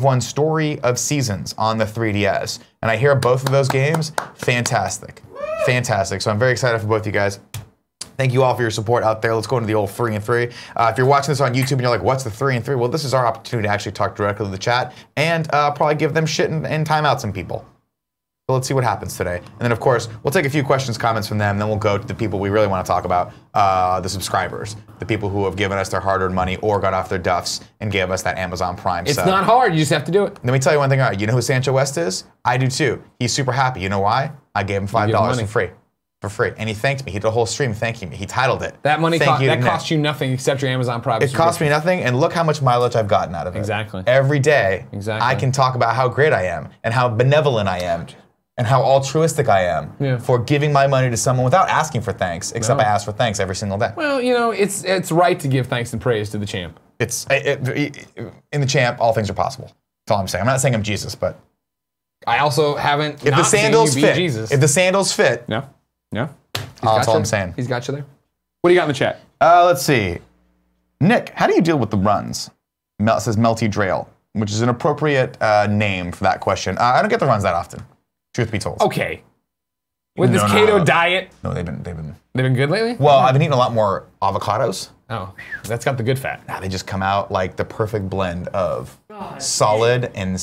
won Story of Seasons on the 3DS. And I hear both of those games, fantastic. Fantastic. So I'm very excited for both you guys. Thank you all for your support out there. Let's go into the old 3 and 3. If you're watching this on YouTube and you're like, what's the 3 and 3? Well, this is our opportunity to actually talk directly to the chat and probably give them shit and time out some people. So let's see what happens today. And then, of course, we'll take a few questions, comments from them, and then we'll go to the people we really want to talk about, the subscribers, the people who have given us their hard-earned money or got off their duffs and gave us that Amazon Prime It's sub. not hard. You just have to do it. Let me tell you one thing. All right, you know who Sancho West is? I do too. He's super happy. You know why? I gave him $5 for free. For free, and he thanked me. He did a whole stream thanking me. He titled it. That money cost you nothing except your Amazon Prime. It cost me nothing, and look how much mileage I've gotten out of it. Exactly. Every day, exactly. I can talk about how great I am, and how benevolent I am, and how altruistic I am for giving my money to someone without asking for thanks, except I ask for thanks every single day. Well, you know, it's right to give thanks and praise to the champ. In the champ, all things are possible. That's all I'm saying. I'm not saying I'm Jesus, but I also haven't. If the sandals fit, Jesus. if the sandals fit, no. that's all I'm saying. He's got you there. What do you got in the chat? Let's see. Nick, how do you deal with the runs? It says Melty Drail, which is an appropriate name for that question. I don't get the runs that often, truth be told. Okay. With this keto diet. No, they've been good lately? Well, I've been eating a lot more avocados. Oh, that's got the good fat. They just come out like the perfect blend of solid and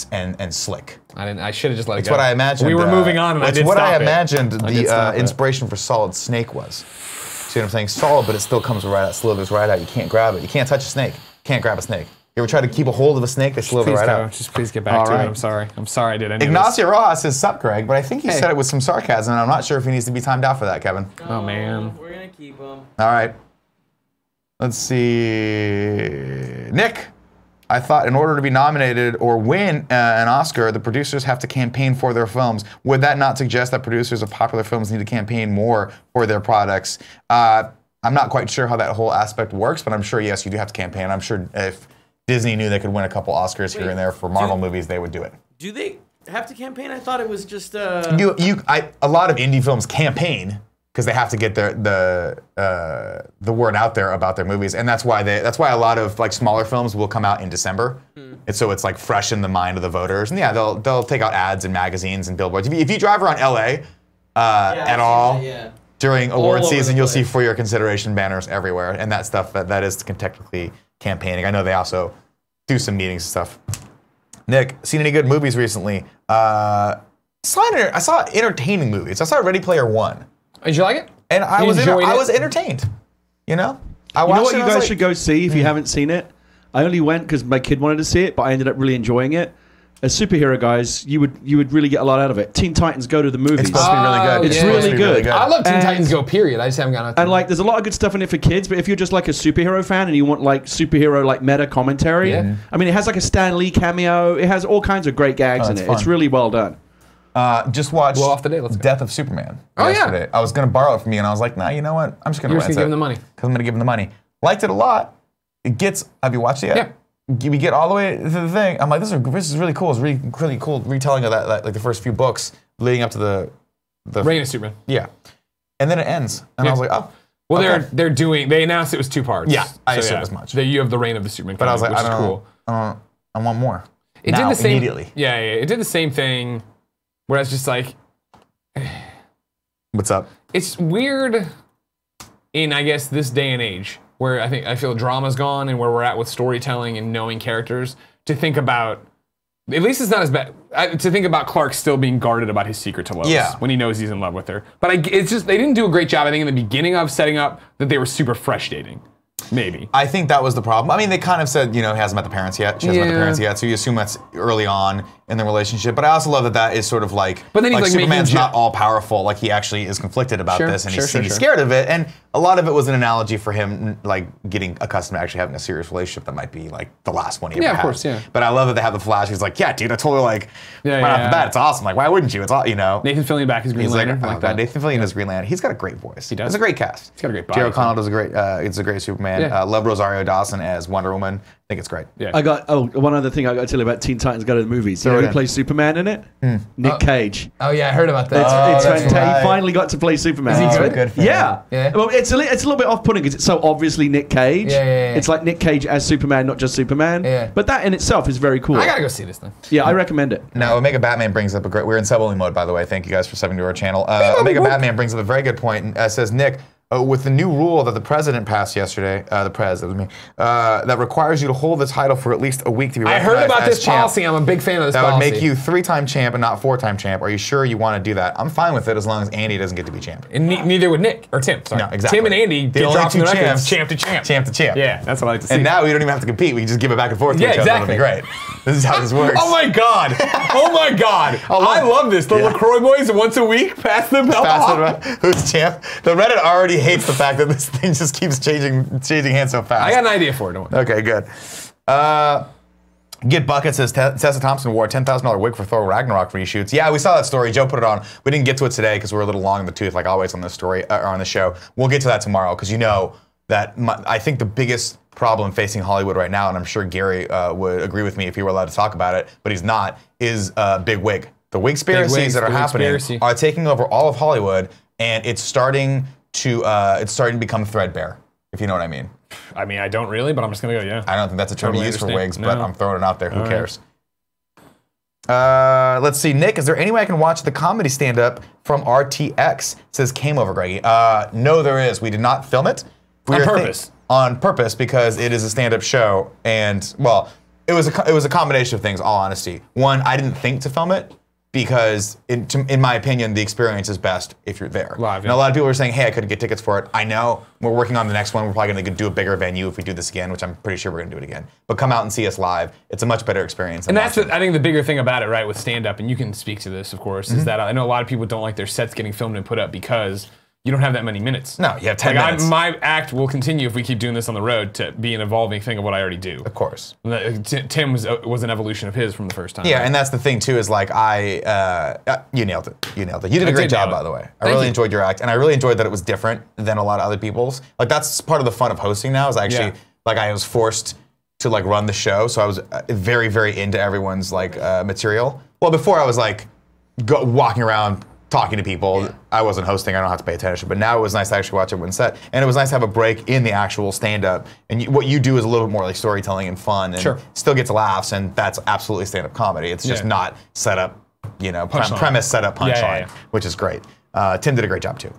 slick. I should have just let it go. It's what I imagined. We were moving on, and I did It's what stop I it. imagined the inspiration for Solid Snake was. See what I'm saying? Solid, but it still comes right out, slithers right out. You can't grab it. You can't touch a snake. Can't grab a snake. You ever try to keep a hold of a snake? They slither right out. Just please get back to it. I'm sorry. I'm sorry I did any Ignacio Rojas says, sup, Greg, but I think he said it with some sarcasm, and I'm not sure if he needs to be timed out for that, Kevin. Oh, man. We're going to keep him. All right. Let's see. Nick, I thought in order to be nominated or win an Oscar, the producers have to campaign for their films. Would that not suggest that producers of popular films need to campaign more for their products? I'm not quite sure how that whole aspect works, but I'm sure, yes, you do have to campaign. I'm sure if Disney knew they could win a couple Oscars here and there for Marvel movies, they would do it. Do they have to campaign? I thought it was just... A lot of indie films campaign because they have to get the word out there about their movies, and that's why a lot of like smaller films will come out in December, and so it's like fresh in the mind of the voters. And yeah, they'll take out ads in magazines and billboards. If you drive around LA at all during award season, you'll see for your consideration banners everywhere, and that stuff that is technically campaigning. I know they also do some meetings and stuff. Nick, seen any good movies recently? I saw entertaining movies. I saw Ready Player One. Did you like it? And I was entertained. You know? You know what you guys should go see if you haven't seen it? I only went because my kid wanted to see it, but I ended up really enjoying it. As superhero guys, you would really get a lot out of it. Teen Titans Go to the movies. It's supposed to be really good. It's really good. I love Teen Titans Go, period. I just haven't gotten out to and like, there's a lot of good stuff in it for kids, but if you're just like a superhero fan and you want like superhero like meta commentary, I mean, it has like a Stan Lee cameo. It has all kinds of great gags in it. Fun. It's really well done. Just watched Death of Superman yesterday. I was going to borrow it from you, and I was like, nah, you know what? I'm just going to rent it. Give him the money. Because I'm going to give him the money. Liked it a lot. Have you watched it yet? Yeah. We get all the way to the thing. I'm like, this is really cool. It's really cool retelling of that, like the first few books leading up to the Reign of Superman. Yeah. And then it ends. And I was like, oh. Well, they announced it was 2 parts. Yeah, I assumed as much. You have the Reign of the Superman. But I was like, which is cool. I want more. It did the same immediately. Yeah, it did the same thing. Where I was just like, what's up? It's weird in, I guess, this day and age where I feel drama's gone and where we're at with storytelling and knowing characters to think about, at least it's not as bad, to think about Clark still being guarded about his secret to Lois when he knows he's in love with her. But it's just, they didn't do a great job, I think, in the beginning of setting up that they were super fresh dating. Maybe. I think that was the problem. I mean, they kind of said, he hasn't met the parents yet. She hasn't met the parents yet, so you assume that's early on in the relationship. But I also love that is sort of like, but then he's Superman's not all powerful. Like, he actually is conflicted about this, and he's scared of it. And a lot of it was an analogy for him, like, getting accustomed to actually having a serious relationship that might be, like, the last one he ever had. Of course, But I love that they have the flash. He's like, yeah, dude, I told her, like, right off the bat, it's awesome. Like, why wouldn't you? It's all, Nathan Fillion back as Green Lantern. Like, God, Nathan Fillion as Green Lantern. He's got a great voice. He does. It's a great cast. He's got a great body. Jerry O'Connell does a great, it's a great Superman. Love Rosario Dawson as Wonder Woman. I think it's great. Yeah. I got one other thing I got to tell you about Teen Titans Go to the movies. You know who plays Superman in it? Nick Cage. Oh yeah, I heard about that. It's fantastic. Right. He finally got to play Superman. Is he good? Yeah. Well, it's a little bit off-putting because it's so obviously Nick Cage. It's like Nick Cage as Superman, not just Superman. But that in itself is very cool. I gotta go see this thing. Yeah, I recommend it. Now, Omega Batman brings up a great. We're in sub-only mode, by the way. Thank you guys for subbing to our channel. Omega Batman brings up a very good point and says, Nick, with the new rule that the president passed yesterday, that requires you to hold the title for at least a week to be recognized. I heard about this policy. I'm a big fan of this policy. That would make you 3-time champ and not 4-time champ. Are you sure you want to do that? I'm fine with it as long as Andy doesn't get to be champ. And neither would Nick or Tim. Sorry. No, exactly. Tim and Andy the only two champs, champ to champ. Champ to champ. Yeah, that's what I like to see. And now we don't even have to compete. We can just give it back and forth to each other. Exactly. That'll be great. This is how this works. Oh my God. Oh my God. I love this. The LaCroix boys once a week pass the belt off. Who's champ? The Reddit already hates the fact that this thing just keeps changing hands so fast. I got an idea for it. Okay, good. Get Bucket says Tessa Thompson wore a $10,000 wig for Thor Ragnarok reshoots. Yeah, we saw that story. Joe put it on. We didn't get to it today because we're a little long in the tooth, like always on this story or on the show. We'll get to that tomorrow because that I think the biggest problem facing Hollywood right now, and I'm sure Gary would agree with me if he were allowed to talk about it, but he's not, is big wig. The wigspiracies that are happening are taking over all of Hollywood, and it's starting to it's starting to become threadbare, if you know what I mean. I mean, I don't really, but I'm just gonna go, yeah. I don't think that's a term to use for wigs, but I'm throwing it out there. Who cares? Let's see. Nick, is there any way I can watch the comedy stand-up from RTX? Says Came Over, Greggy. No, there is. We did not film it. On purpose. On purpose, because it is a stand-up show, and, well, it was a combination of things, all honesty. One, I didn't think to film it, because in my opinion, the experience is best if you're there. Live, yeah. And a lot of people are saying, hey, I couldn't get tickets for it. I know. We're working on the next one. We're probably going to do a bigger venue if we do this again, which I'm pretty sure we're going to do it again. But come out and see us live. It's a much better experience. And that's, I think, the bigger thing about it, right, with stand-up, and you can speak to this, of course, is that I know a lot of people don't like their sets getting filmed and put up because you don't have that many minutes. No, you have 10 minutes. My act will continue if we keep doing this on the road to be an evolving thing of what I already do. Of course. Tim was an evolution of his from the first time. Yeah, right? And that's the thing too, is like you nailed it. You nailed it. You did a great job, by the way. I really enjoyed your act, and I really enjoyed that it was different than a lot of other people's. Like that's part of the fun of hosting now, is actually like I was forced to like run the show, so I was very, very into everyone's like material. Well, before I was like walking around talking to people. I wasn't hosting, I don't have to pay attention, but now it was nice to actually watch everyone's set. And it was nice to have a break in the actual stand-up. And what you do is a little bit more like storytelling and fun, and still gets laughs, and that's absolutely stand-up comedy. It's just not set up, you know, premise, set up, punchline, which is great. Tim did a great job too.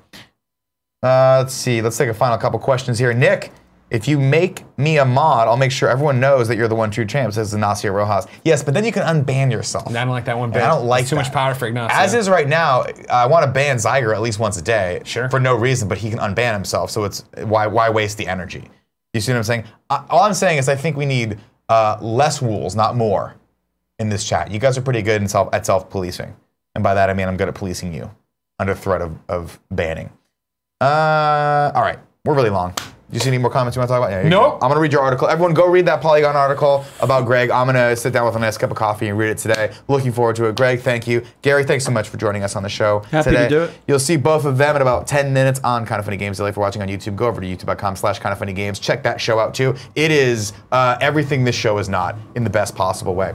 Let's see, let's take a final couple questions here. Nick, if you make me a mod, I'll make sure everyone knows that you're the one true champ, says Ignacio Rojas. Yes, but then you can unban yourself. I don't like that one bit. I don't like too much power for Ignacio. As is right now, I want to ban Zyger at least once a day for no reason, but he can unban himself, so it's why waste the energy? You see what I'm saying? All I'm saying is I think we need less rules, not more, in this chat. You guys are pretty good at self-policing. And by that I mean I'm good at policing you under threat of banning. All right, we're really long. Do you see any more comments you want to talk about? Yeah, nope. I'm going to read your article. Everyone go read that Polygon article about Greg. I'm going to sit down with a nice cup of coffee and read it today. Looking forward to it. Greg, thank you. Gary, thanks so much for joining us on the show Happy today. to do it. You'll see both of them in about 10 minutes on Kind of Funny Games Daily. For watching on YouTube, go over to youtube.com/kindoffunnygames. Check that show out too. It is everything this show is not, in the best possible way.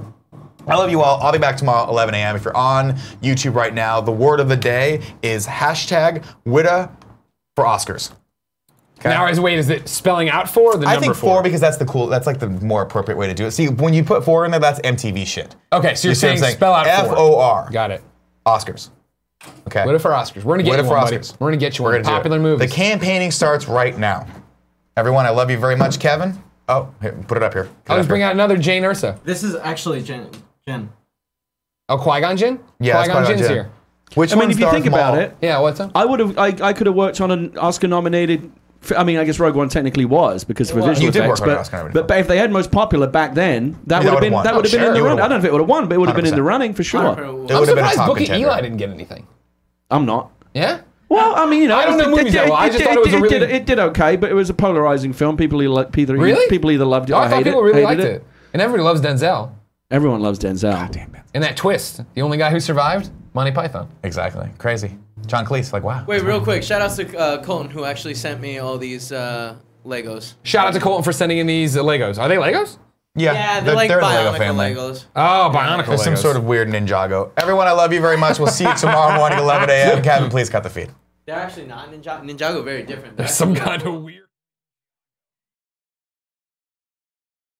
I love you all. I'll be back tomorrow at 11 a.m. If you're on YouTube right now, the word of the day is #WITA for Oscars. Okay. Now, is it spelling out 4 or the number 4? I think 4 because that's like the more appropriate way to do it. See, when you put 4 in there, that's MTV shit. Okay, so you're saying spell out 4. F-O-R. Got it. Oscars. Okay. WITA for Oscars. We're gonna get you one, buddy. We're gonna get you one. Popular movies. The campaigning starts right now. Everyone, I love you very much, Kevin. Oh, here, put it up here. Let's bring out another Jane Ursa. This is actually Jen. Oh, Qui-Gon Jinn? Yeah, Qui-Gon Jinn's here. I mean, if you think about it, what's up? I could have worked on an Oscar-nominated. I mean, I guess Rogue One technically was because for visual effects, but if they had most popular back then, that would have been in the running. I don't know if it would have won, but it would have been in the running for sure. I'm surprised Bookie Eli didn't get anything. I'm not. Yeah. Well, I mean, you know, I don't know movies that well. I just thought it was a really... It did okay, but it was a polarizing film. People either loved it or I thought hated people really liked it. And everybody loves Denzel. Everyone loves Denzel. God damn it. And that twist, the only guy who survived, Monty Python. Exactly. Crazy. John Cleese, like, wow. Wait, real quick. Shout out to Colton, who actually sent me all these Legos. Shout out to Colton for sending in these Legos. Are they Legos? Yeah, they're like Bionicle Legos. Oh, Bionicle Legos. There's some sort of weird Ninjago. Everyone, I love you very much. We'll see you tomorrow morning, 11 a.m. Kevin, please cut the feed. They're actually not Ninjago, very different. There's some kind of weird...